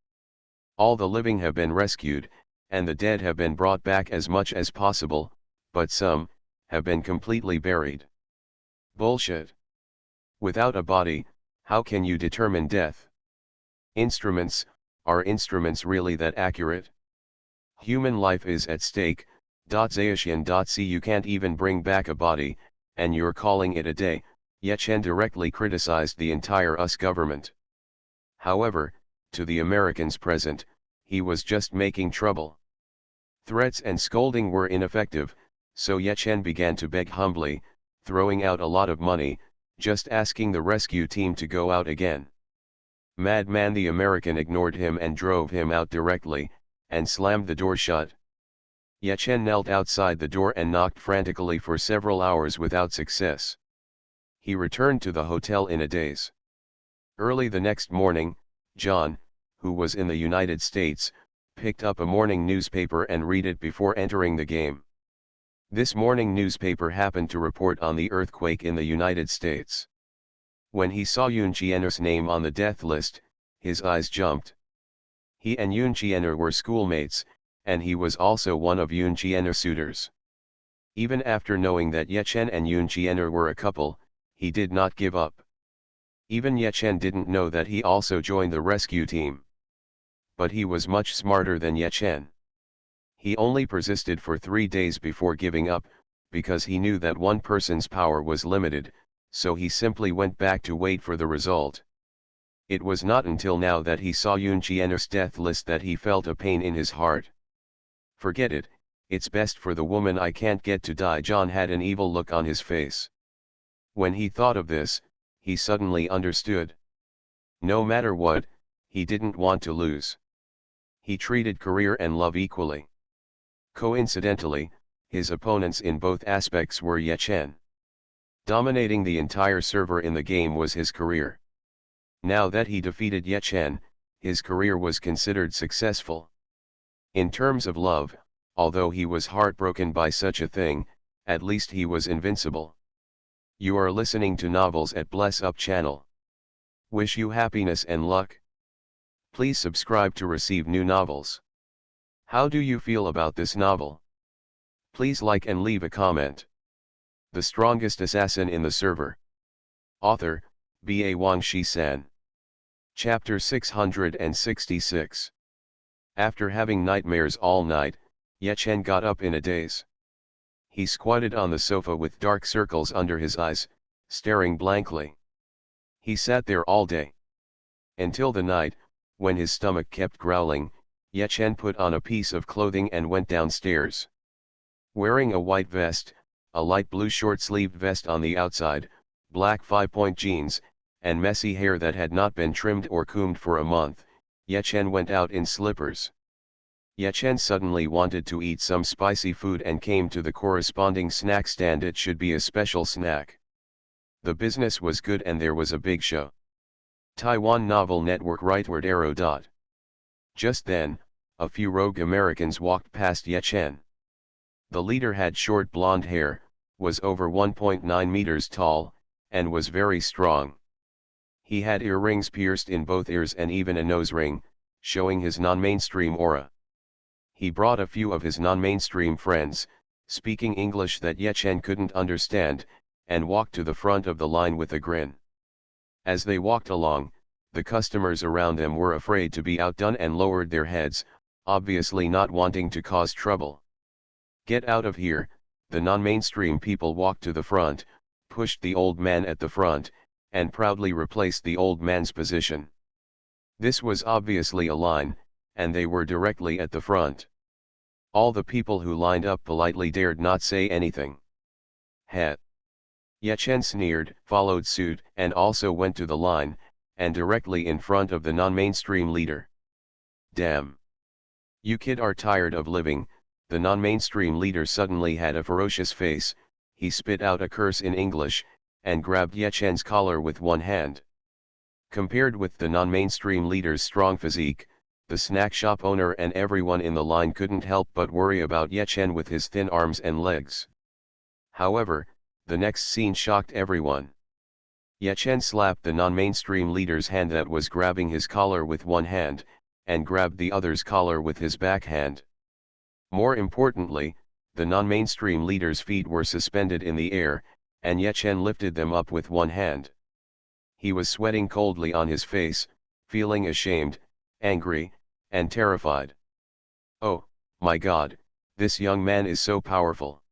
All the living have been rescued, and the dead have been brought back as much as possible, but some have been completely buried. Bullshit. Without a body, how can you determine death? Instruments, are instruments really that accurate? Human life is at stake. Zaoshan.c You can't even bring back a body, and you're calling it a day. Ye Chen directly criticized the entire US government. However, to the Americans present, he was just making trouble. Threats and scolding were ineffective, so Ye Chen began to beg humbly, throwing out a lot of money, just asking the rescue team to go out again. Madman, the American ignored him and drove him out directly, and slammed the door shut. Ye Chen knelt outside the door and knocked frantically for several hours without success. He returned to the hotel in a daze. Early the next morning, John, who was in the United States, picked up a morning newspaper and read it before entering the game. This morning newspaper happened to report on the earthquake in the United States. When he saw Yun Qian'er's name on the death list, his eyes jumped. He and Yun Qian'er were schoolmates, and he was also one of Yun Qian'er's suitors. Even after knowing that Ye Chen and Yun Qian'er were a couple, he did not give up. Even Ye Chen didn't know that he also joined the rescue team. But he was much smarter than Ye Chen. He only persisted for 3 days before giving up, because he knew that one person's power was limited, so he simply went back to wait for the result. It was not until now that he saw Yun Qian'er's death list that he felt a pain in his heart. Forget it, it's best for the woman I can't get to die. John had an evil look on his face. When he thought of this, he suddenly understood. No matter what, he didn't want to lose. He treated career and love equally. Coincidentally, his opponents in both aspects were Ye Chen. Dominating the entire server in the game was his career. Now that he defeated Ye Chen, his career was considered successful. In terms of love, although he was heartbroken by such a thing, at least he was invincible. You are listening to Novels at Bless Up channel. Wish you happiness and luck. Please subscribe to receive new novels. How do you feel about this novel? Please like and leave a comment. The strongest assassin in the server. Author, B.A. Wang Shi-san. Chapter 666. After having nightmares all night, Ye Chen got up in a daze. He squatted on the sofa with dark circles under his eyes, staring blankly. He sat there all day. Until the night, when his stomach kept growling, Ye Chen put on a piece of clothing and went downstairs. Wearing a white vest, a light blue short-sleeved vest on the outside, black 5-point jeans, and messy hair that had not been trimmed or combed for a month, Ye Chen went out in slippers. Ye Chen suddenly wanted to eat some spicy food and came to the corresponding snack stand. It should be a special snack. The business was good and there was a big show. Taiwan Novel Network rightward arrow. Just then, a few rogue Americans walked past Ye Chen. The leader had short blonde hair, was over 1.9 meters tall, and was very strong. He had earrings pierced in both ears and even a nose ring, showing his non-mainstream aura. He brought a few of his non-mainstream friends, speaking English that Ye Chen couldn't understand, and walked to the front of the line with a grin. As they walked along, the customers around them were afraid to be outdone and lowered their heads, obviously not wanting to cause trouble. "Get out of here," the non-mainstream people walked to the front, pushed the old man at the front, and proudly replaced the old man's position. This was obviously a line, and they were directly at the front. All the people who lined up politely dared not say anything. "Heh." Ye Chen sneered, followed suit, and also went to the line, and directly in front of the non-mainstream leader. "Damn. You kid are tired of living." The non-mainstream leader suddenly had a ferocious face. He spit out a curse in English, and grabbed Ye Chen's collar with one hand. Compared with the non-mainstream leader's strong physique, the snack shop owner and everyone in the line couldn't help but worry about Ye Chen with his thin arms and legs. However, the next scene shocked everyone. Ye Chen slapped the non-mainstream leader's hand that was grabbing his collar with one hand, and grabbed the other's collar with his backhand. More importantly, the non-mainstream leader's feet were suspended in the air, and Ye Chen lifted them up with one hand. He was sweating coldly on his face, feeling ashamed, angry, and terrified. "Oh, my God, this young man is so powerful."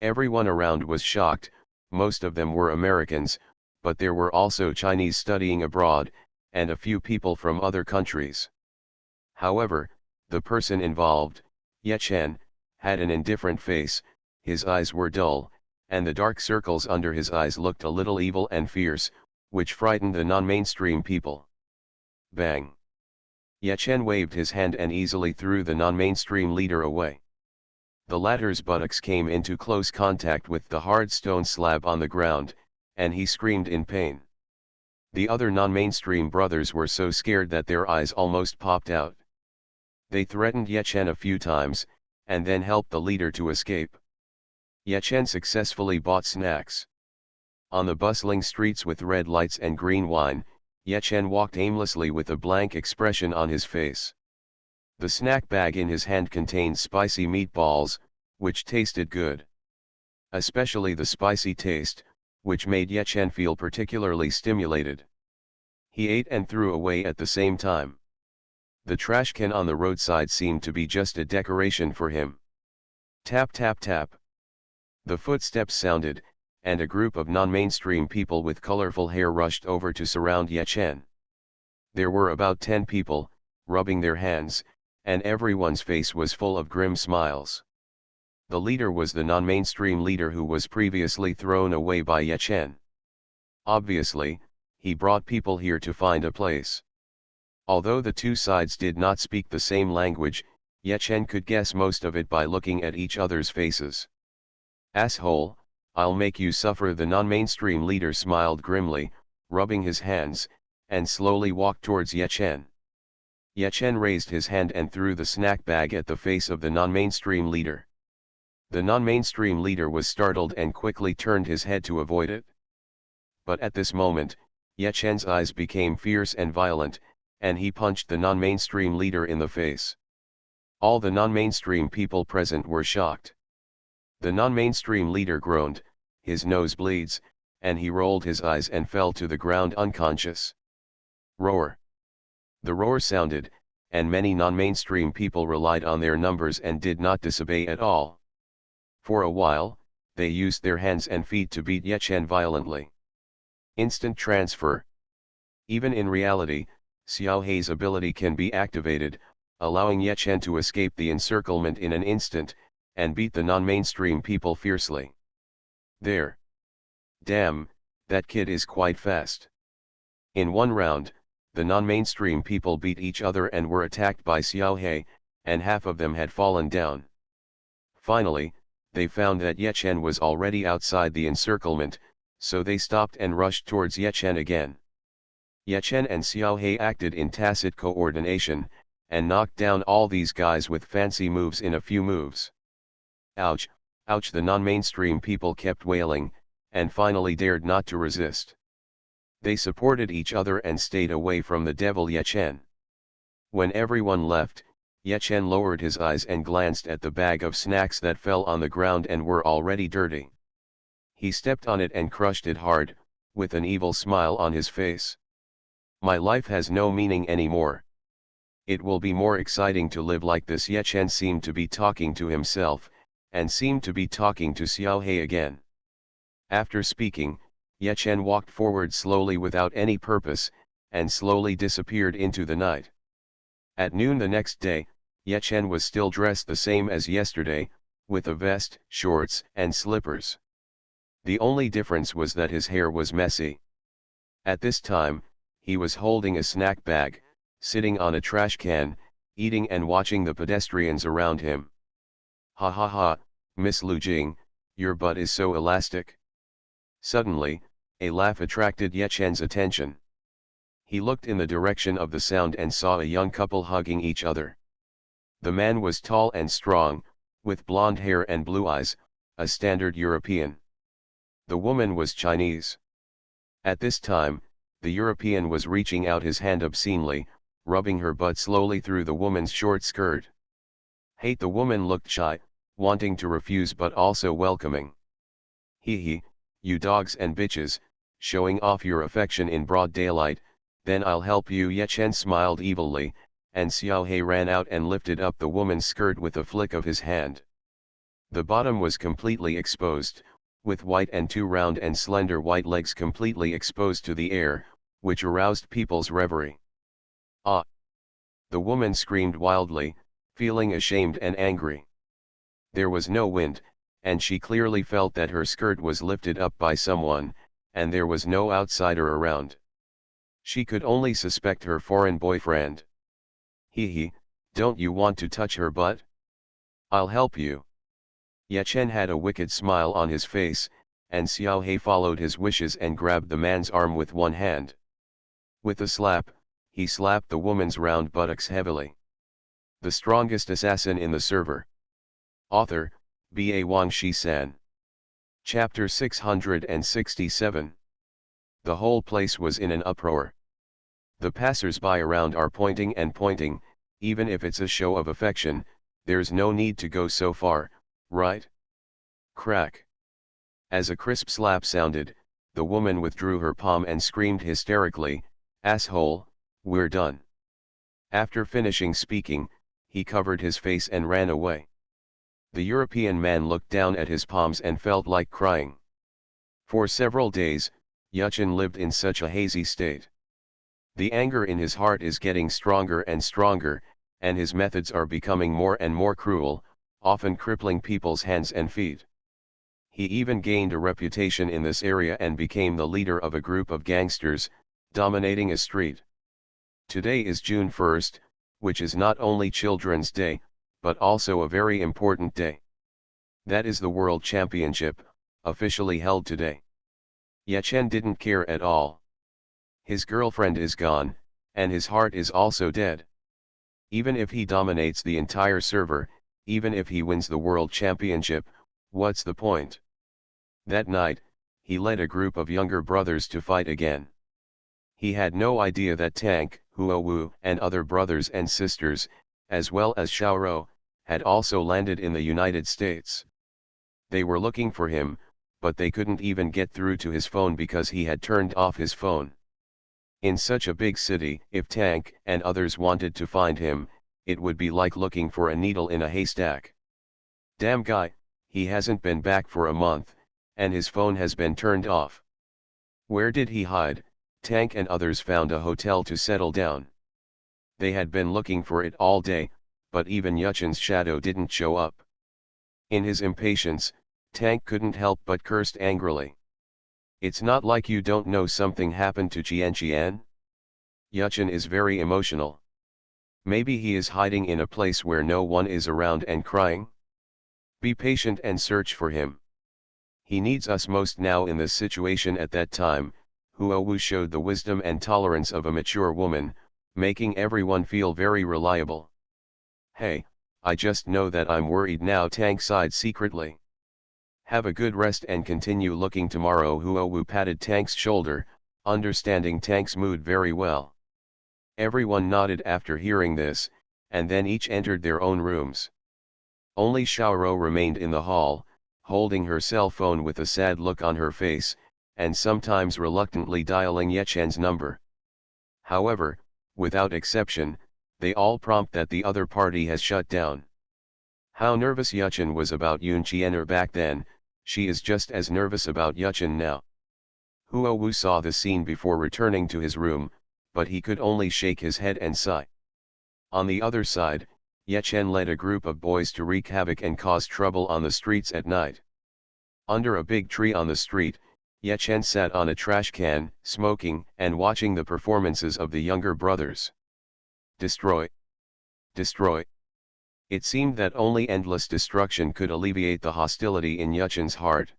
Everyone around was shocked. Most of them were Americans, but there were also Chinese studying abroad, and a few people from other countries. However, the person involved, Ye Chen, had an indifferent face. His eyes were dull, and the dark circles under his eyes looked a little evil and fierce, which frightened the non-mainstream people. Bang! Ye Chen waved his hand and easily threw the non-mainstream leader away. The latter's buttocks came into close contact with the hard stone slab on the ground, and he screamed in pain. The other non-mainstream brothers were so scared that their eyes almost popped out. They threatened Ye Chen a few times, and then helped the leader to escape. Ye Chen successfully bought snacks. On the bustling streets with red lights and green wine, Ye Chen walked aimlessly with a blank expression on his face. The snack bag in his hand contained spicy meatballs, which tasted good. Especially the spicy taste, which made Ye Chen feel particularly stimulated. He ate and threw away at the same time. The trash can on the roadside seemed to be just a decoration for him. Tap tap tap. The footsteps sounded, and a group of non-mainstream people with colorful hair rushed over to surround Ye Chen. There were about 10 people, rubbing their hands, and everyone's face was full of grim smiles. The leader was the non-mainstream leader who was previously thrown away by Ye Chen. Obviously, he brought people here to find a place. Although the two sides did not speak the same language, Ye Chen could guess most of it by looking at each other's faces. "Asshole, I'll make you suffer." The non-mainstream leader smiled grimly, rubbing his hands, and slowly walked towards Ye Chen. Ye Chen raised his hand and threw the snack bag at the face of the non-mainstream leader. The non-mainstream leader was startled and quickly turned his head to avoid it. But at this moment, Ye Chen's eyes became fierce and violent, and he punched the non-mainstream leader in the face. All the non-mainstream people present were shocked. The non-mainstream leader groaned, his nose bleeds, and he rolled his eyes and fell to the ground unconscious. Roar. The roar sounded, and many non-mainstream people relied on their numbers and did not disobey at all. For a while, they used their hands and feet to beat Ye Chen violently. Instant transfer. Even in reality, Xiao Hei's ability can be activated, allowing Ye Chen to escape the encirclement in an instant, and beat the non-mainstream people fiercely. There. Damn, that kid is quite fast. In one round, the non-mainstream people beat each other and were attacked by Xiao Hei, and half of them had fallen down. Finally, they found that Ye Chen was already outside the encirclement, so they stopped and rushed towards Ye Chen again. Ye Chen and Xiao Hei acted in tacit coordination, and knocked down all these guys with fancy moves in a few moves. Ouch, ouch, the non-mainstream people kept wailing, and finally dared not to resist. They supported each other and stayed away from the devil Yechen. When everyone left, Yechen lowered his eyes and glanced at the bag of snacks that fell on the ground and were already dirty. He stepped on it and crushed it hard, with an evil smile on his face. My life has no meaning anymore. It will be more exciting to live like this. Yechen seemed to be talking to himself, and seemed to be talking to Xiaohei again. After speaking, Yechen walked forward slowly without any purpose, and slowly disappeared into the night. At noon the next day, Yechen was still dressed the same as yesterday, with a vest, shorts, and slippers. The only difference was that his hair was messy. At this time, he was holding a snack bag, sitting on a trash can, eating and watching the pedestrians around him. Ha ha ha, Miss Lu Jing, your butt is so elastic. Suddenly, a laugh attracted Yechen's attention. He looked in the direction of the sound and saw a young couple hugging each other. The man was tall and strong, with blonde hair and blue eyes, a standard European. The woman was Chinese. At this time, the European was reaching out his hand obscenely, rubbing her butt slowly through the woman's short skirt. The woman looked shy, wanting to refuse but also welcoming. Hee, you dogs and bitches, showing off your affection in broad daylight, then I'll help you. Yechen smiled evilly, and Xiaohei ran out and lifted up the woman's skirt with a flick of his hand. The bottom was completely exposed, with white and two round and slender white legs completely exposed to the air, which aroused people's reverie. Ah! The woman screamed wildly, feeling ashamed and angry. There was no wind, and she clearly felt that her skirt was lifted up by someone, and there was no outsider around. She could only suspect her foreign boyfriend. Hee, don't you want to touch her butt? I'll help you. Yechen had a wicked smile on his face, and Xiaohei followed his wishes and grabbed the man's arm with one hand. With a slap, he slapped the woman's round buttocks heavily. The strongest assassin in the server. Author, B.A. Wang Shi-san. Chapter 667. The whole place was in an uproar. The passers-by around are pointing and pointing, even if it's a show of affection, there's no need to go so far, right? Crack. As a crisp slap sounded, the woman withdrew her palm and screamed hysterically, "Asshole, we're done." After finishing speaking, he covered his face and ran away. The European man looked down at his palms and felt like crying. For several days, Yechen lived in such a hazy state. The anger in his heart is getting stronger and stronger, and his methods are becoming more and more cruel, often crippling people's hands and feet. He even gained a reputation in this area and became the leader of a group of gangsters, dominating a street. Today is June 1st, which is not only Children's Day, but also a very important day. That is the World Championship, officially held today. Yechen didn't care at all. His girlfriend is gone, and his heart is also dead. Even if he dominates the entire server, even if he wins the World Championship, what's the point? That night, he led a group of younger brothers to fight again. He had no idea that Tank, Huowu, and other brothers and sisters, as well as Xiaoro, had also landed in the United States. They were looking for him, but they couldn't even get through to his phone because he had turned off his phone. In such a big city, if Tank and others wanted to find him, it would be like looking for a needle in a haystack. Damn guy, he hasn't been back for a month, and his phone has been turned off. Where did he hide? Tank and others found a hotel to settle down. They had been looking for it all day, but even Yechen's shadow didn't show up. In his impatience, Tank couldn't help but cursed angrily. It's not like you don't know something happened to Qian. Yechen is very emotional. Maybe he is hiding in a place where no one is around and crying. Be patient and search for him. He needs us most now in this situation. At that time, Huowu showed the wisdom and tolerance of a mature woman, making everyone feel very reliable. Hey, I just know that I'm worried now, Tank sighed secretly. Have a good rest and continue looking tomorrow. Huowu patted Tank's shoulder, understanding Tank's mood very well. Everyone nodded after hearing this, and then each entered their own rooms. Only Xiaoro remained in the hall, holding her cell phone with a sad look on her face, and sometimes reluctantly dialing Yechen's number. However, without exception, they all prompt that the other party has shut down. How nervous Yechen was about Yun Chiener back then, she is just as nervous about Yechen now. Huo Wu saw the scene before returning to his room, but he could only shake his head and sigh. On the other side, Yechen led a group of boys to wreak havoc and cause trouble on the streets at night. Under a big tree on the street, Yechen sat on a trash can, smoking and watching the performances of the younger brothers. Destroy. Destroy. It seemed that only endless destruction could alleviate the hostility in Yechen's heart.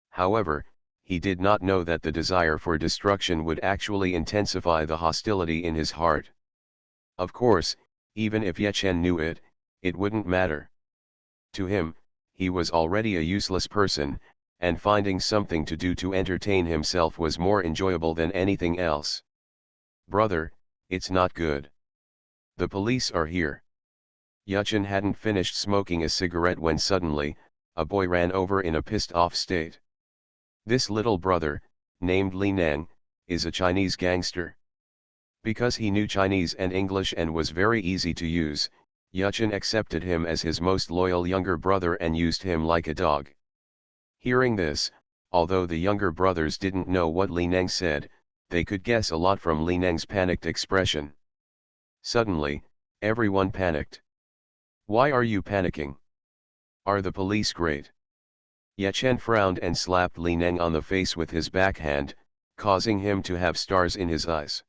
However, he did not know that the desire for destruction would actually intensify the hostility in his heart. Of course, even if Yechen knew it, it wouldn't matter. To him, he was already a useless person, and finding something to do to entertain himself was more enjoyable than anything else. Brother, it's not good. The police are here. Yechen hadn't finished smoking a cigarette when suddenly, a boy ran over in a pissed-off state. This little brother, named Li Nang, is a Chinese gangster. Because he knew Chinese and English and was very easy to use, Yechen accepted him as his most loyal younger brother and used him like a dog. Hearing this, although the younger brothers didn't know what Li Nang said, they could guess a lot from Li Nang's panicked expression. Suddenly, everyone panicked. Why are you panicking? Are the police great? Yechen frowned and slapped Li Nang on the face with his backhand, causing him to have stars in his eyes.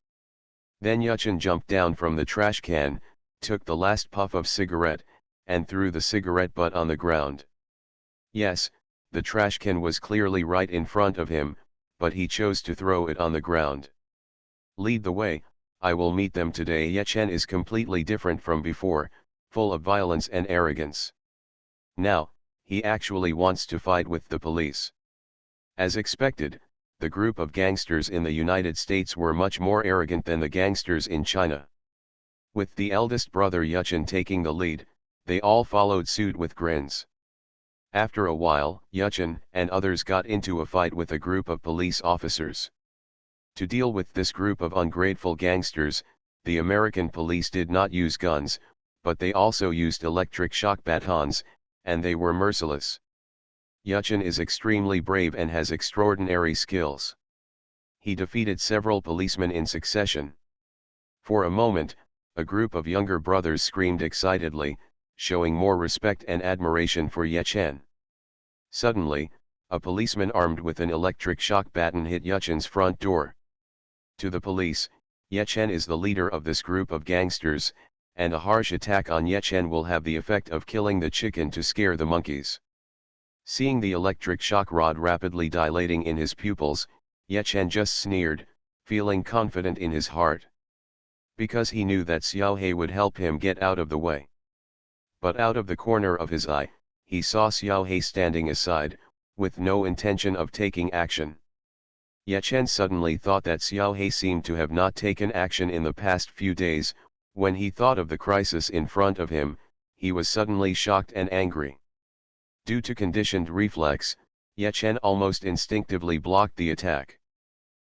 Then Yechen jumped down from the trash can, took the last puff of cigarette, and threw the cigarette butt on the ground. Yes, the trash can was clearly right in front of him, but he chose to throw it on the ground. Lead the way, I will meet them today. Yechen is completely different from before, full of violence and arrogance. Now, he actually wants to fight with the police. As expected, the group of gangsters in the United States were much more arrogant than the gangsters in China. With the eldest brother Yechen taking the lead, they all followed suit with grins. After a while, Yechen and others got into a fight with a group of police officers. To deal with this group of ungrateful gangsters, the American police did not use guns, but they also used electric shock batons, and they were merciless. Yechen is extremely brave and has extraordinary skills. He defeated several policemen in succession. For a moment, a group of younger brothers screamed excitedly, showing more respect and admiration for Yechen. Suddenly, a policeman armed with an electric shock baton hit Yechen's front door. To the police, Yechen is the leader of this group of gangsters, and a harsh attack on Yechen will have the effect of killing the chicken to scare the monkeys. Seeing the electric shock rod rapidly dilating in his pupils, Yechen just sneered, feeling confident in his heart. Because he knew that Xiaohe would help him get out of the way. But out of the corner of his eye, he saw Xiaohe standing aside, with no intention of taking action. Yechen suddenly thought that Xiaohe seemed to have not taken action in the past few days. When he thought of the crisis in front of him, he was suddenly shocked and angry. Due to conditioned reflex, Yechen almost instinctively blocked the attack.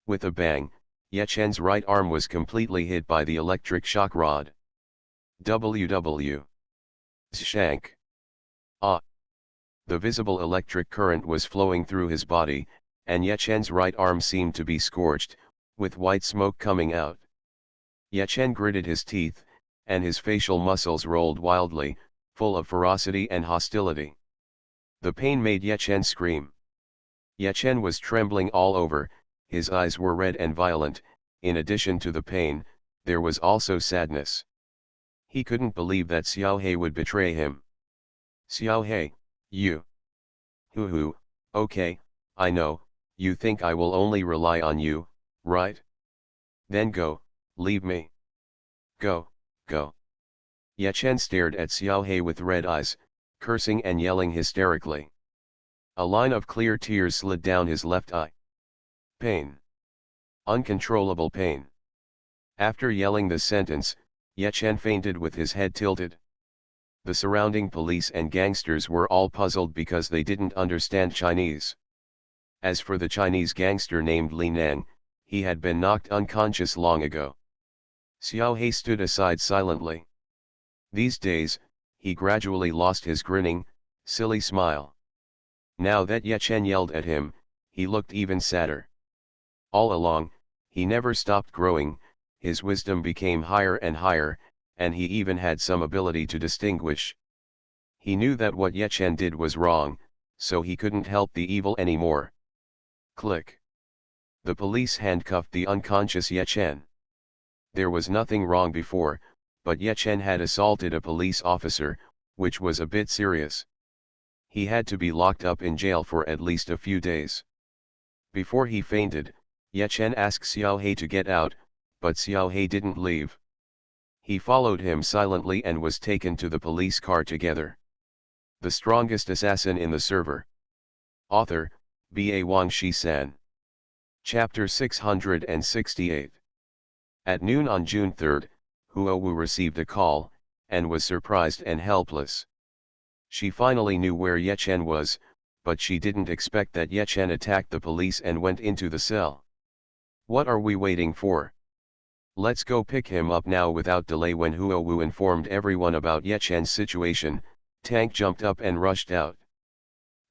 With a bang, Yechen's right arm was completely hit by the electric shock rod. WW. Shank. Ah! The visible electric current was flowing through his body, and Yechen's right arm seemed to be scorched, with white smoke coming out. Yechen gritted his teeth, and his facial muscles rolled wildly, full of ferocity and hostility. The pain made Yechen scream. Yechen was trembling all over, his eyes were red and violent. In addition to the pain, there was also sadness. He couldn't believe that Xiaohe would betray him. Xiaohe, you. Hoo, okay, I know, you think I will only rely on you, right? Then go, leave me. Go, go. Yechen stared at Xiaohe with red eyes, cursing and yelling hysterically. A line of clear tears slid down his left eye. Pain. Uncontrollable pain. After yelling this sentence, Ye Chen fainted with his head tilted. The surrounding police and gangsters were all puzzled because they didn't understand Chinese. As for the Chinese gangster named Li Nang, he had been knocked unconscious long ago. Xiao He stood aside silently. These days, he gradually lost his grinning, silly smile. Now that Ye Chen yelled at him, he looked even sadder. All along, he never stopped growing, his wisdom became higher and higher, and he even had some ability to distinguish. He knew that what Ye Chen did was wrong, so he couldn't help the evil anymore. Click. The police handcuffed the unconscious Ye Chen. There was nothing wrong before, but Ye Chen had assaulted a police officer, which was a bit serious. He had to be locked up in jail for at least a few days. Before he fainted, Ye Chen asked Xiao He to get out, but Xiao He didn't leave. He followed him silently and was taken to the police car together. The strongest assassin in the server. Author, B.A. Wang Shi-san. Chapter 668. At noon on June 3, Huo Wu received a call, and was surprised and helpless. She finally knew where Ye Chen was, but she didn't expect that Ye Chen attacked the police and went into the cell. What are we waiting for? Let's go pick him up now without delay. When Huo Wu informed everyone about Ye Chen's situation, Tank jumped up and rushed out.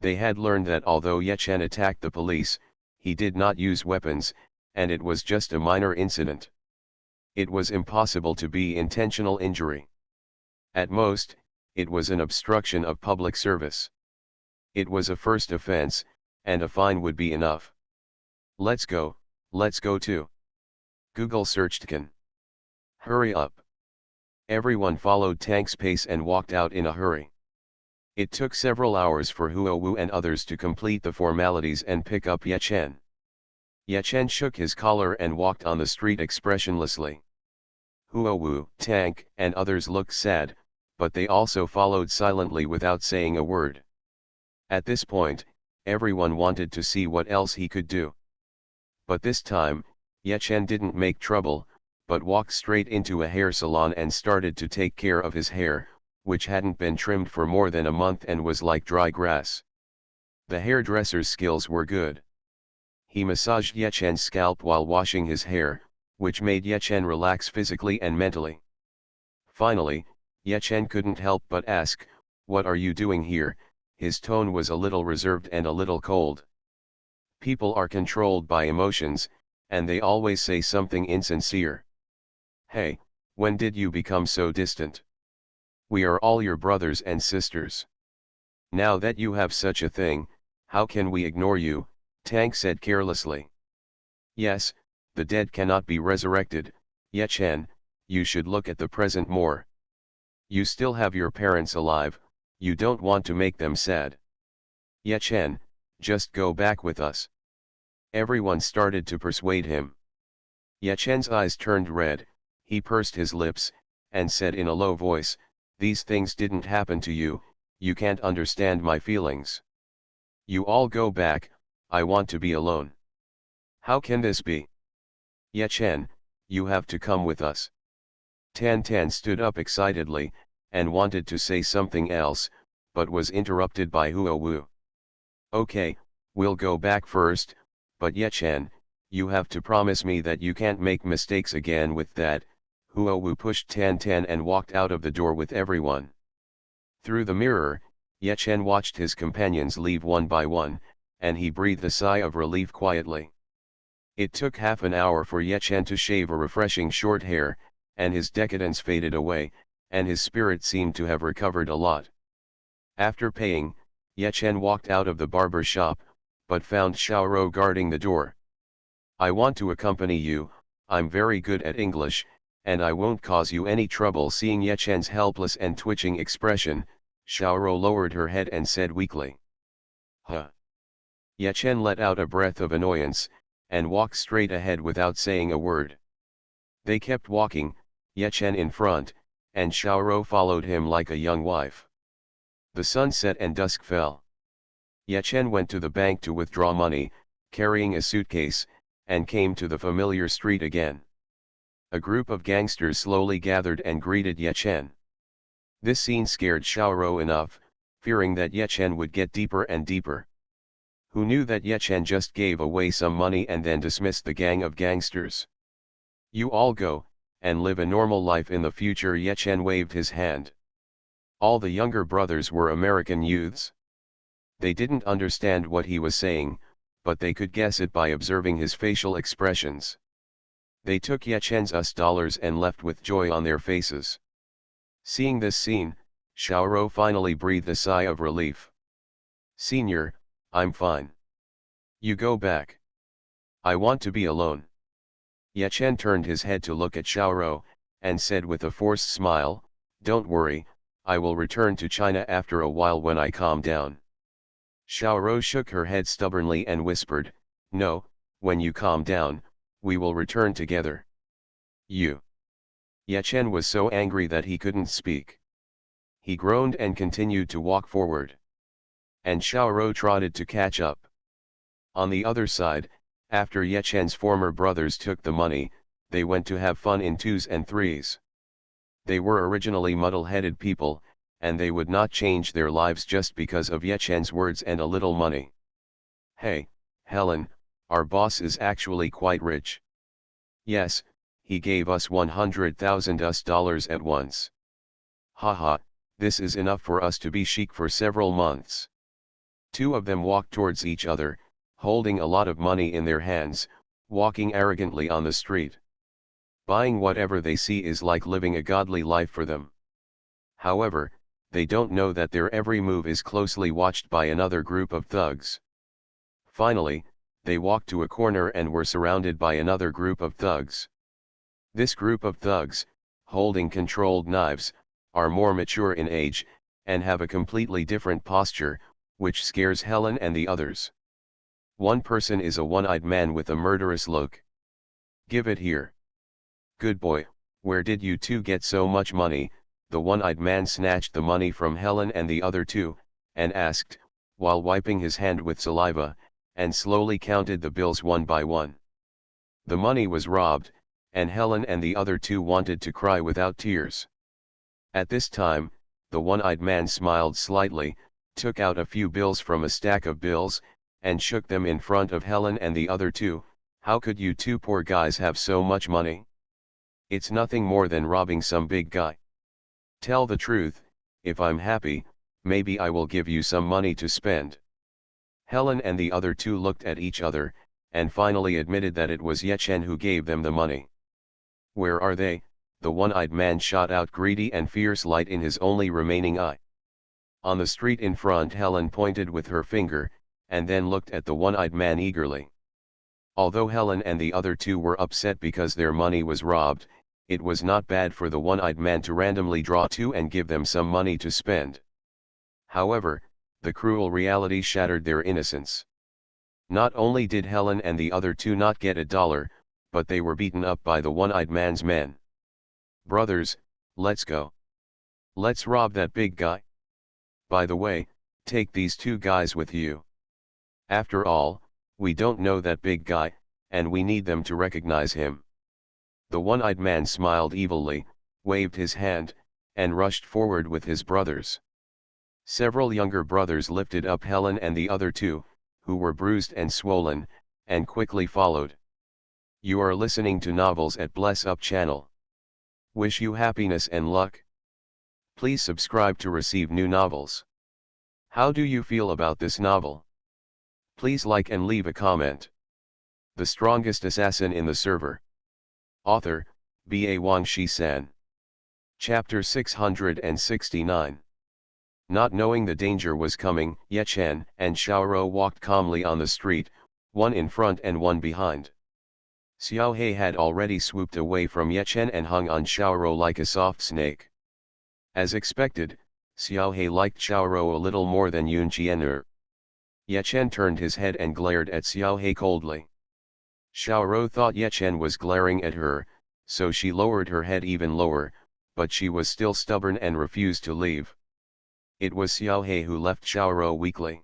They had learned that although Ye Chen attacked the police, he did not use weapons, and it was just a minor incident. It was impossible to be intentional injury. At most, it was an obstruction of public service. It was a first offense, and a fine would be enough. Let's go too. Google searched can. Hurry up. Everyone followed Tank's pace and walked out in a hurry. It took several hours for Huo Wu and others to complete the formalities and pick up Ye Chen. Ye Chen shook his collar and walked on the street expressionlessly. Huo Wu, Tank, and others looked sad, but they also followed silently without saying a word. At this point, everyone wanted to see what else he could do. But this time, Ye Chen didn't make trouble, but walked straight into a hair salon and started to take care of his hair, which hadn't been trimmed for more than a month and was like dry grass. The hairdresser's skills were good. He massaged Ye Chen's scalp while washing his hair, which made Ye Chen relax physically and mentally. Finally, Ye Chen couldn't help but ask, "What are you doing here?" His tone was a little reserved and a little cold. People are controlled by emotions, and they always say something insincere. Hey, when did you become so distant? We are all your brothers and sisters. Now that you have such a thing, how can we ignore you? Tank said carelessly. Yes, the dead cannot be resurrected, Ye Chen, you should look at the present more. You still have your parents alive, you don't want to make them sad. Ye Chen, just go back with us. Everyone started to persuade him. Ye Chen's eyes turned red, he pursed his lips, and said in a low voice, "These things didn't happen to you, you can't understand my feelings. You all go back, I want to be alone." How can this be? Ye Chen, you have to come with us. Tan Tan stood up excitedly, and wanted to say something else, but was interrupted by Huo Wu. Okay, we'll go back first, but Ye Chen, you have to promise me that you can't make mistakes again. With that, Huo Wu pushed Tan Tan and walked out of the door with everyone. Through the mirror, Ye Chen watched his companions leave one by one, and he breathed a sigh of relief quietly. It took half an hour for Ye Chen to shave a refreshing short hair, and his decadence faded away, and his spirit seemed to have recovered a lot. After paying, Ye Chen walked out of the barber shop, but found Xiaoro guarding the door. "I want to accompany you, I'm very good at English, and I won't cause you any trouble." Seeing Ye Chen's helpless and twitching expression, Xiaoro lowered her head and said weakly, "Huh." Ye Chen let out a breath of annoyance, and walked straight ahead without saying a word. They kept walking, Ye Chen in front, and Xiaoro followed him like a young wife. The sun set and dusk fell. Ye Chen went to the bank to withdraw money, carrying a suitcase, and came to the familiar street again. A group of gangsters slowly gathered and greeted Ye Chen. This scene scared Xiaoro enough, fearing that Ye Chen would get deeper and deeper. Who knew that Ye Chen just gave away some money and then dismissed the gang of gangsters? You all go, and live a normal life in the future. Ye Chen waved his hand. All the younger brothers were American youths. They didn't understand what he was saying, but they could guess it by observing his facial expressions. They took Ye Chen's $US and left with joy on their faces. Seeing this scene, Xiaoro finally breathed a sigh of relief. Senior, I'm fine. You go back. I want to be alone. Ye Chen turned his head to look at Xiaoro, and said with a forced smile, Don't worry, I will return to China after a while when I calm down. Xiaoro shook her head stubbornly and whispered, No, when you calm down, we will return together. You. Ye Chen was so angry that he couldn't speak. He groaned and continued to walk forward. And Xiaoro trotted to catch up. On the other side, after Ye Chen's former brothers took the money, they went to have fun in twos and threes. They were originally muddle-headed people, and they would not change their lives just because of Ye Chen's words and a little money. Hey, Helen, our boss is actually quite rich. Yes, he gave us $100,000 at once. Haha, this is enough for us to be chic for several months. Two of them walked towards each other, holding a lot of money in their hands, walking arrogantly on the street. Buying whatever they see is like living a godly life for them. However, they don't know that their every move is closely watched by another group of thugs. Finally, they walked to a corner and were surrounded by another group of thugs. This group of thugs, holding controlled knives, are more mature in age, and have a completely different posture, which scares Helen and the others. One person is a one-eyed man with a murderous look. Give it here. Good boy, where did you two get so much money? The one-eyed man snatched the money from Helen and the other two, and asked, while wiping his hand with saliva, and slowly counted the bills one by one. The money was robbed, and Helen and the other two wanted to cry without tears. At this time, the one-eyed man smiled slightly, took out a few bills from a stack of bills, and shook them in front of Helen and the other two. How could you two poor guys have so much money? It's nothing more than robbing some big guy. Tell the truth, if I'm happy, maybe I will give you some money to spend. Helen and the other two looked at each other, and finally admitted that it was Ye Chen who gave them the money. Where are they? The one-eyed man shot out greedy and fierce light in his only remaining eye. On the street in front, Helen pointed with her finger, and then looked at the one-eyed man eagerly. Although Helen and the other two were upset because their money was robbed, it was not bad for the one-eyed man to randomly draw two and give them some money to spend. However, the cruel reality shattered their innocence. Not only did Helen and the other two not get $1, but they were beaten up by the one-eyed man's men. Brothers, let's go. Let's rob that big guy. By the way, take these two guys with you. After all, we don't know that big guy, and we need them to recognize him. The one-eyed man smiled evilly, waved his hand, and rushed forward with his brothers. Several younger brothers lifted up Helen and the other two, who were bruised and swollen, and quickly followed. You are listening to Novels at Bless Up channel. Wish you happiness and luck. Please subscribe to receive new novels. How do you feel about this novel? Please like and leave a comment. The strongest assassin in the server. Author, Ba Wang Shi-san. Chapter 669. Not knowing the danger was coming, Ye Chen and Xiaoro walked calmly on the street, one in front and one behind. Xiao He had already swooped away from Ye Chen and hung on Xiaoro like a soft snake. As expected, Xiao He liked Xiaoro a little more than Yun Qian'er. Ye Chen turned his head and glared at Xiao He coldly. Xiaoro thought Ye Chen was glaring at her, so she lowered her head even lower, but she was still stubborn and refused to leave. It was Xiao He who left Xiaoro weakly.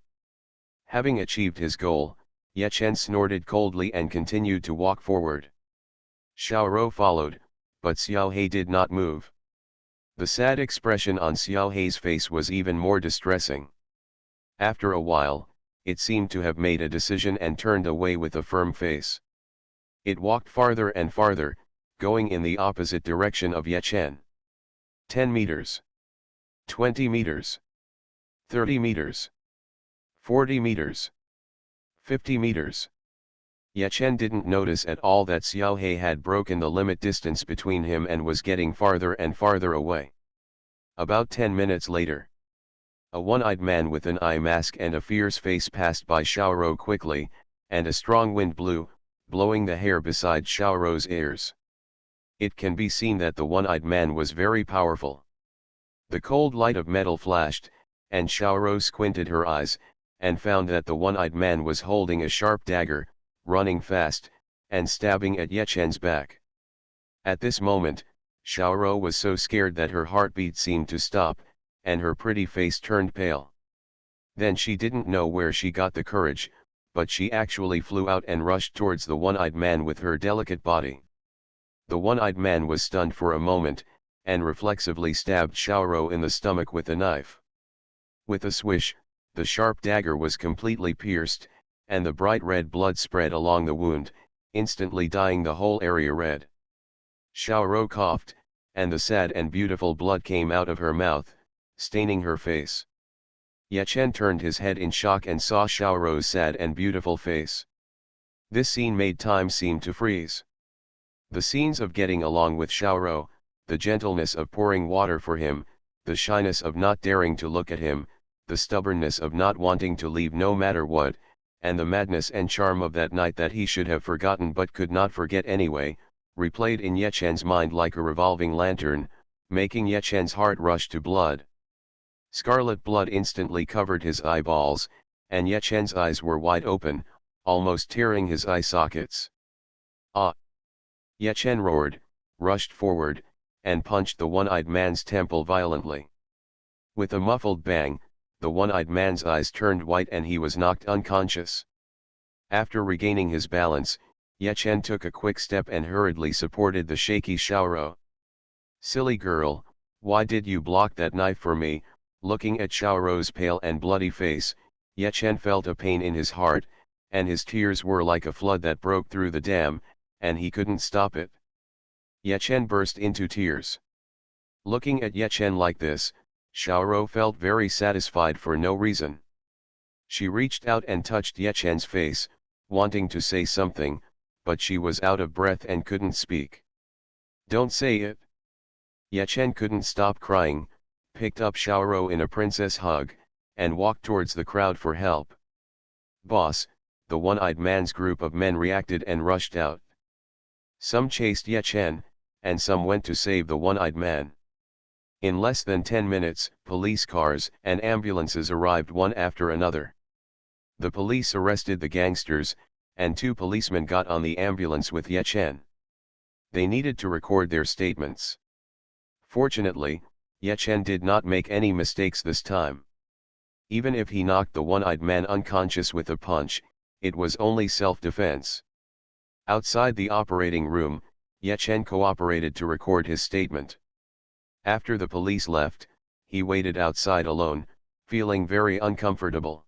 Having achieved his goal, Ye Chen snorted coldly and continued to walk forward. Xiaorou followed, but Xiao He did not move. The sad expression on Xiao He's face was even more distressing. After a while, it seemed to have made a decision and turned away with a firm face. It walked farther and farther, going in the opposite direction of Ye Chen. 10 meters. 20 meters. 30 meters. 40 meters. 50 meters. Ye Chen didn't notice at all that Xiao He had broken the limit distance between him and was getting farther and farther away. About 10 minutes later, a one-eyed man with an eye mask and a fierce face passed by Xiaorou quickly, and a strong wind blew, blowing the hair beside Xiaorou's ears. It can be seen that the one-eyed man was very powerful. The cold light of metal flashed, and Xiaorou squinted her eyes, and found that the one-eyed man was holding a sharp dagger, running fast, and stabbing at Ye Chen's back. At this moment, Xiaorou was so scared that her heartbeat seemed to stop, and her pretty face turned pale. Then she didn't know where she got the courage, but she actually flew out and rushed towards the one-eyed man with her delicate body. The one-eyed man was stunned for a moment, and reflexively stabbed Xiaorou in the stomach with a knife. With a swish, the sharp dagger was completely pierced, and the bright red blood spread along the wound, instantly dyeing the whole area red. Xiaorou coughed, and the sad and beautiful blood came out of her mouth, staining her face. Ye Chen turned his head in shock and saw Xiaorou's sad and beautiful face. This scene made time seem to freeze. The scenes of getting along with Xiaorou, the gentleness of pouring water for him, the shyness of not daring to look at him, the stubbornness of not wanting to leave no matter what, and the madness and charm of that night that he should have forgotten but could not forget anyway, replayed in Ye Chen's mind like a revolving lantern, making Ye Chen's heart rush to blood. Scarlet blood instantly covered his eyeballs, and Ye Chen's eyes were wide open, almost tearing his eye sockets. Ah! Ye Chen roared, rushed forward, and punched the one-eyed man's temple violently. With a muffled bang, the one-eyed man's eyes turned white and he was knocked unconscious. After regaining his balance, Ye Chen took a quick step and hurriedly supported the shaky Xiaorou. "Silly girl, why did you block that knife for me?" Looking at Xiaorou's pale and bloody face, Ye Chen felt a pain in his heart, and his tears were like a flood that broke through the dam, and he couldn't stop it. Ye Chen burst into tears. Looking at Ye Chen like this, Xiaorou felt very satisfied for no reason. She reached out and touched Ye Chen's face, wanting to say something, but she was out of breath and couldn't speak. "Don't say it." Ye Chen couldn't stop crying, picked up Xiaorou in a princess hug, and walked towards the crowd for help. "Boss," the one-eyed man's group of men reacted and rushed out. Some chased Ye Chen, and some went to save the one-eyed man. In less than 10 minutes, police cars and ambulances arrived one after another. The police arrested the gangsters, and 2 policemen got on the ambulance with Ye Chen. They needed to record their statements. Fortunately, Ye Chen did not make any mistakes this time. Even if he knocked the one-eyed man unconscious with a punch, it was only self-defense. Outside the operating room, Ye Chen cooperated to record his statement. After the police left, he waited outside alone, feeling very uncomfortable.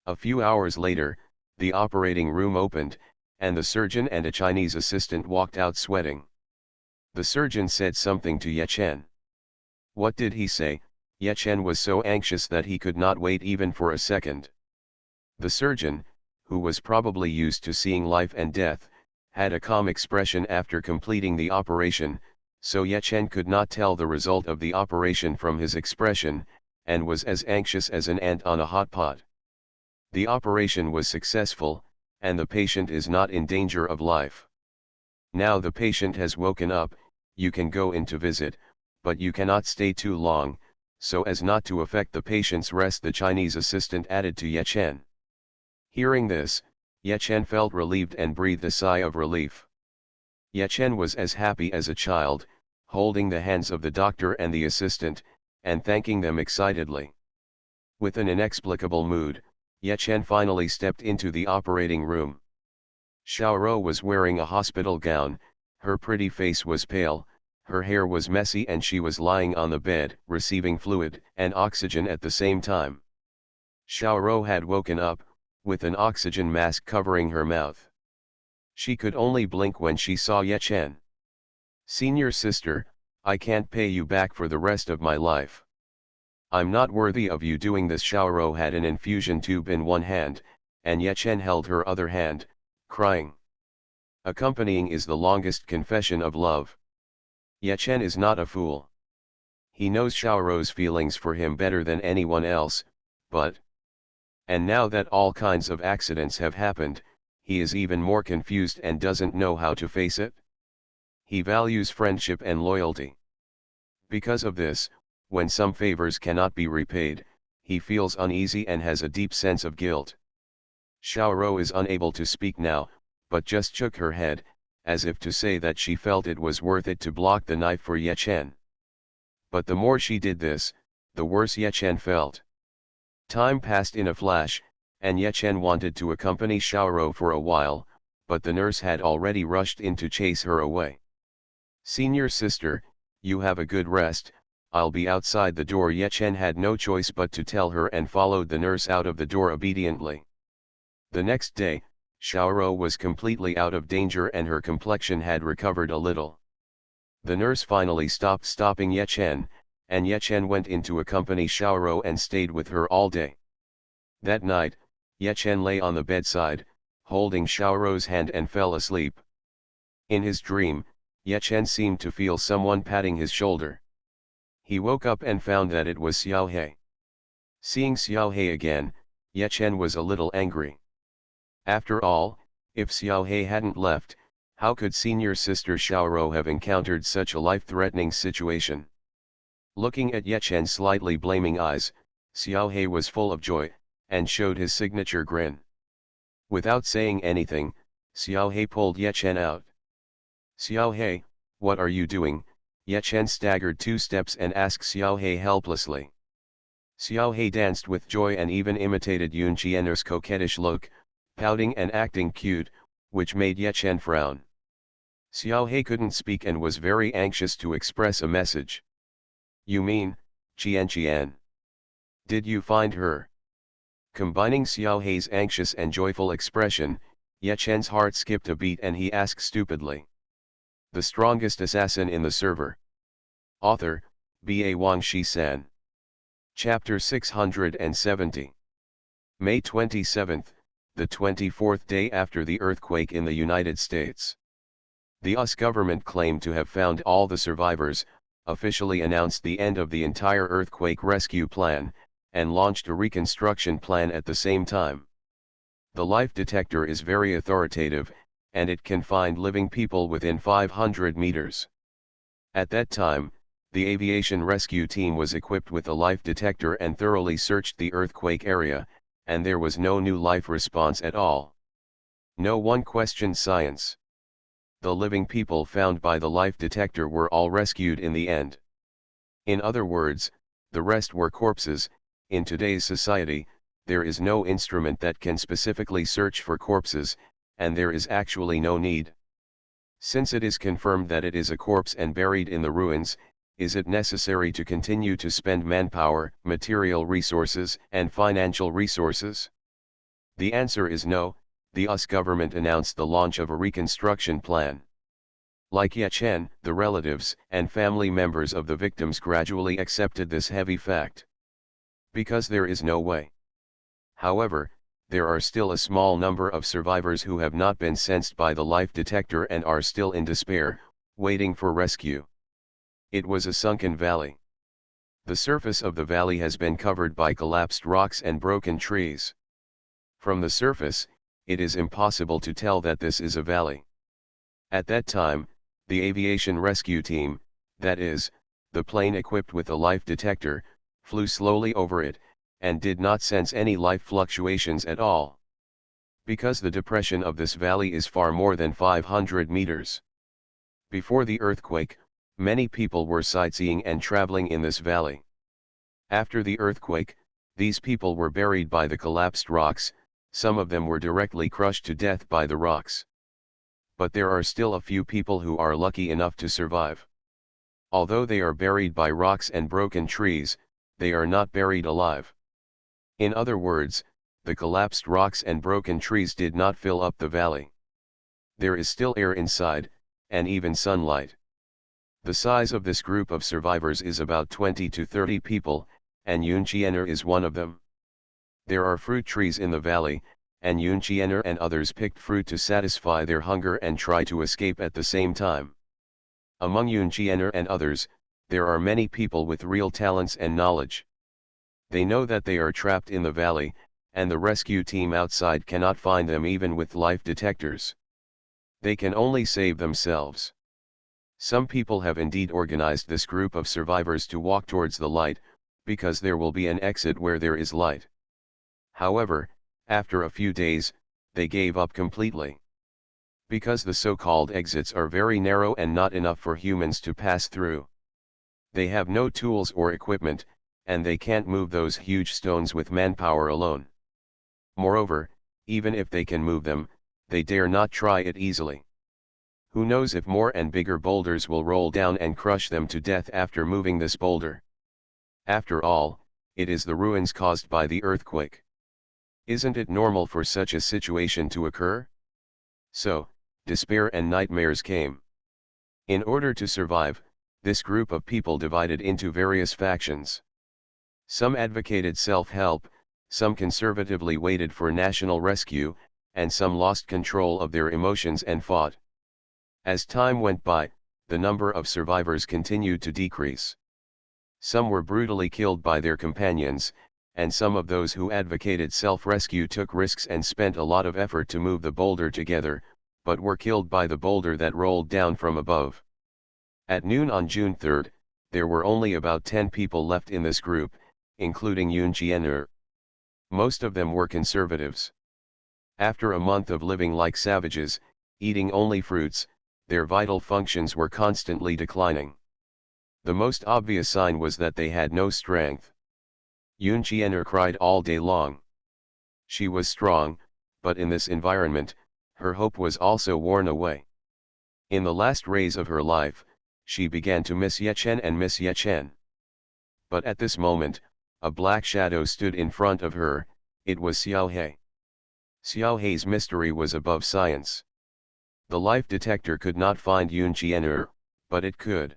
A few hours later, the operating room opened, and the surgeon and a Chinese assistant walked out sweating. The surgeon said something to Ye Chen. What did he say? Ye Chen was so anxious that he could not wait even for a second. The surgeon, who was probably used to seeing life and death, had a calm expression after completing the operation, so Ye Chen could not tell the result of the operation from his expression, and was as anxious as an ant on a hot pot. The operation was successful, and the patient is not in danger of life. Now the patient has woken up, you can go in to visit, but you cannot stay too long, so as not to affect the patient's rest, the Chinese assistant added to Ye Chen. Hearing this, Ye Chen felt relieved and breathed a sigh of relief. Ye Chen was as happy as a child, holding the hands of the doctor and the assistant, and thanking them excitedly. With an inexplicable mood, Ye Chen finally stepped into the operating room. Xiaoro was wearing a hospital gown, her pretty face was pale, her hair was messy and she was lying on the bed, receiving fluid and oxygen at the same time. Xiaoro had woken up, with an oxygen mask covering her mouth. She could only blink when she saw Ye Chen. "Senior sister, I can't pay you back for the rest of my life. I'm not worthy of you doing this." Xiaoro had an infusion tube in one hand, and Ye Chen held her other hand, crying. Accompanying is the longest confession of love. Ye Chen is not a fool. He knows Xiaoro's feelings for him better than anyone else, but... And now that all kinds of accidents have happened, he is even more confused and doesn't know how to face it. He values friendship and loyalty. Because of this, when some favors cannot be repaid, he feels uneasy and has a deep sense of guilt. Xiaoro is unable to speak now, but just shook her head, as if to say that she felt it was worth it to block the knife for Ye Chen. But the more she did this, the worse Ye Chen felt. Time passed in a flash, and Ye Chen wanted to accompany Xiaoro for a while, but the nurse had already rushed in to chase her away. "Senior sister, you have a good rest, I'll be outside the door." Ye Chen had no choice but to tell her and followed the nurse out of the door obediently. The next day, Xiaoro was completely out of danger and her complexion had recovered a little. The nurse finally stopping Ye Chen, and Ye Chen went in to accompany Xiaoro and stayed with her all day. That night, Ye Chen lay on the bedside, holding Xiaoro's hand and fell asleep. In his dream, Ye Chen seemed to feel someone patting his shoulder. He woke up and found that it was Xiaohe. Seeing Xiaohe again, Ye Chen was a little angry. After all, if Xiaohe hadn't left, how could senior sister Xiaoro have encountered such a life-threatening situation? Looking at Ye Chen's slightly blaming eyes, Xiaohe was full of joy, and showed his signature grin. Without saying anything, Xiaohe pulled Ye Chen out. "Xiaohe, what are you doing?" Ye Chen staggered 2 steps and asked Xiaohe helplessly. Xiaohe danced with joy and even imitated Yun Qian'er's coquettish look, pouting and acting cute, which made Ye Chen frown. Xiaohe couldn't speak and was very anxious to express a message. "You mean, Qian? Did you find her?" Combining Xiaohe's anxious and joyful expression, Ye Chen's heart skipped a beat and he asked stupidly. "The strongest assassin in the server." Author, B.A. Wang Shi-san. Chapter 670. May 27, the 24th day after the earthquake in the United States. The US government claimed to have found all the survivors, officially announced the end of the entire earthquake rescue plan, and launched a reconstruction plan at the same time. The life detector is very authoritative, and it can find living people within 500 meters. At that time, the aviation rescue team was equipped with a life detector and thoroughly searched the earthquake area, and there was no new life response at all. No one questioned science. The living people found by the life detector were all rescued in the end. In other words, the rest were corpses. In today's society, there is no instrument that can specifically search for corpses, and there is actually no need. Since it is confirmed that it is a corpse and buried in the ruins, is it necessary to continue to spend manpower, material resources, and financial resources? The answer is no. The US government announced the launch of a reconstruction plan. Like Ye Chen, the relatives and family members of the victims gradually accepted this heavy fact. Because there is no way. However, there are still a small number of survivors who have not been sensed by the life detector and are still in despair, waiting for rescue. It was a sunken valley. The surface of the valley has been covered by collapsed rocks and broken trees. From the surface, it is impossible to tell that this is a valley. At that time, the aviation rescue team, that is, the plane equipped with a life detector, flew slowly over it, and did not sense any life fluctuations at all. Because the depression of this valley is far more than 500 meters. Before the earthquake, many people were sightseeing and traveling in this valley. After the earthquake, These people were buried by the collapsed rocks, some of them were directly crushed to death by the rocks. But there are still a few people who are lucky enough to survive. Although they are buried by rocks and broken trees, they are not buried alive. In other words, the collapsed rocks and broken trees did not fill up the valley. There is still air inside, and even sunlight. The size of this group of survivors is about 20 to 30 people, and Yunchiener is one of them. There are fruit trees in the valley, and Yunchiener and others picked fruit to satisfy their hunger and try to escape at the same time. Among Yunchiener and others, there are many people with real talents and knowledge. They know that they are trapped in the valley, and the rescue team outside cannot find them even with life detectors. They can only save themselves. Some people have indeed organized this group of survivors to walk towards the light, because there will be an exit where there is light. However, after a few days, they gave up completely. Because the so-called exits are very narrow and not enough for humans to pass through. They have no tools or equipment, and they can't move those huge stones with manpower alone. Moreover, even if they can move them, they dare not try it easily. Who knows if more and bigger boulders will roll down and crush them to death after moving this boulder. After all, it is the ruins caused by the earthquake. Isn't it normal for such a situation to occur? So, despair and nightmares came. In order to survive, this group of people divided into various factions. Some advocated self-help, some conservatively waited for national rescue, and some lost control of their emotions and fought. As time went by, the number of survivors continued to decrease. Some were brutally killed by their companions, and some of those who advocated self-rescue took risks and spent a lot of effort to move the boulder together, but were killed by the boulder that rolled down from above. At noon on June 3, there were only about 10 people left in this group, including Yoon Chien-er. Most of them were conservatives. After a month of living like savages, eating only fruits, their vital functions were constantly declining. The most obvious sign was that they had no strength. Yoon Chien-er cried all day long. She was strong, but in this environment, her hope was also worn away. In the last rays of her life, she began to miss Yechen and Miss Yechen. But at this moment, a black shadow stood in front of her. It was Xiao He. Xiao He's mystery was above science. The life detector could not find Yoon Chien-er, but it could.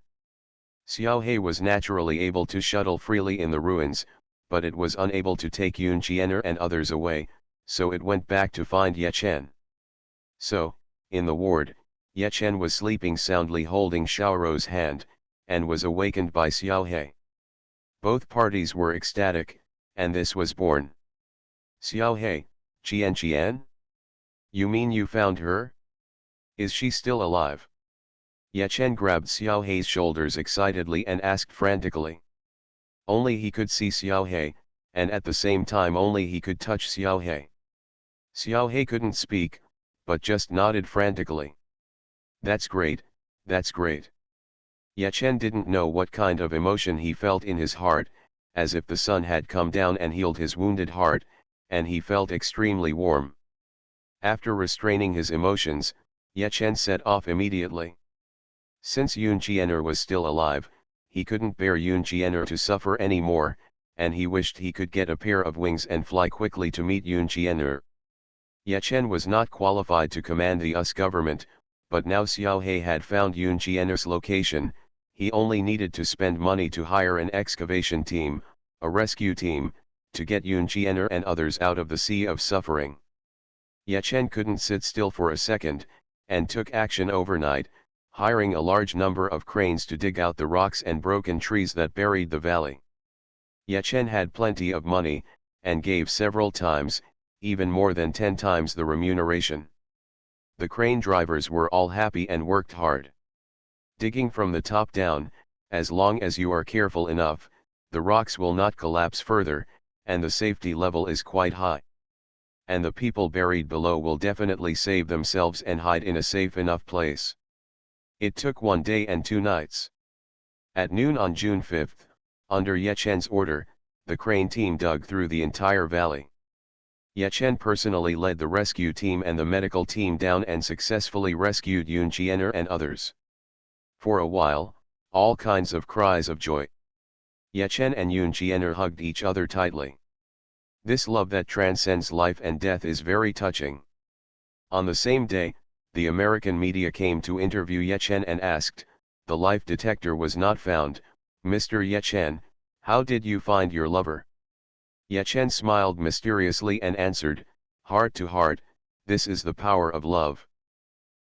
Xiao He was naturally able to shuttle freely in the ruins, but it was unable to take Yoon Chien-er and others away, so it went back to find Yechen. So, in the ward, Yechen was sleeping soundly holding Xiaoro's hand, and was awakened by Xiao He. Both parties were ecstatic, and this was born. Xiao He, Chien? You mean you found her? Is she still alive? Yechen grabbed Xiao He's shoulders excitedly and asked frantically. Only he could see Xiao He, and at the same time only he could touch Xiao He. Xiao He couldn't speak, but just nodded frantically. That's great, that's great. Yechen didn't know what kind of emotion he felt in his heart, as if the sun had come down and healed his wounded heart, and he felt extremely warm. After restraining his emotions, Yechen set off immediately. Since Yoon Chien-er was still alive, he couldn't bear Yoon Chien-er to suffer any more, and he wished he could get a pair of wings and fly quickly to meet Yoon Chien-er. Yechen was not qualified to command the US government, but now Xiao He had found Yoon Chien-er's location. He only needed to spend money to hire an excavation team, a rescue team, to get Yoon Chien-er and others out of the sea of suffering. Yechen couldn't sit still for a second, and took action overnight, hiring a large number of cranes to dig out the rocks and broken trees that buried the valley. Yechen had plenty of money, and gave several times, even more than 10 times the remuneration. The crane drivers were all happy and worked hard. Digging from the top down, as long as you are careful enough, the rocks will not collapse further, and the safety level is quite high. And the people buried below will definitely save themselves and hide in a safe enough place. It took 1 day and 2 nights. At noon on June 5, under Yechen's order, the crane team dug through the entire valley. Ye Chen personally led the rescue team and the medical team down and successfully rescued Yun Jianer and others. For a while, all kinds of cries of joy. Ye Chen and Yun Jianer hugged each other tightly. This love that transcends life and death is very touching. On the same day, the American media came to interview Ye Chen and asked, "The life detector was not found, Mr. Ye Chen, how did you find your lover?" Ye Chen smiled mysteriously and answered, "Heart to heart, this is the power of love."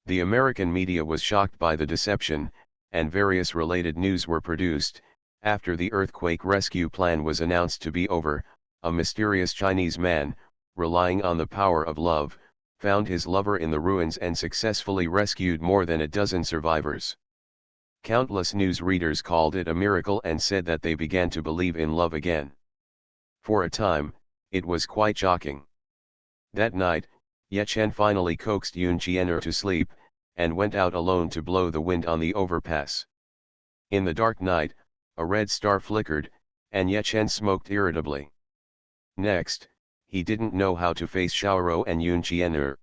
The American media was shocked by the deception, and various related news were produced. After the earthquake rescue plan was announced to be over, a mysterious Chinese man, relying on the power of love, found his lover in the ruins and successfully rescued more than a dozen survivors. Countless news readers called it a miracle and said that they began to believe in love again. For a time, it was quite shocking. That night, Ye Chen finally coaxed Yun Jianer to sleep, and went out alone to blow the wind on the overpass. In the dark night, a red star flickered, and Ye Chen smoked irritably. Next, he didn't know how to face Xiaoro and Yun Jianer.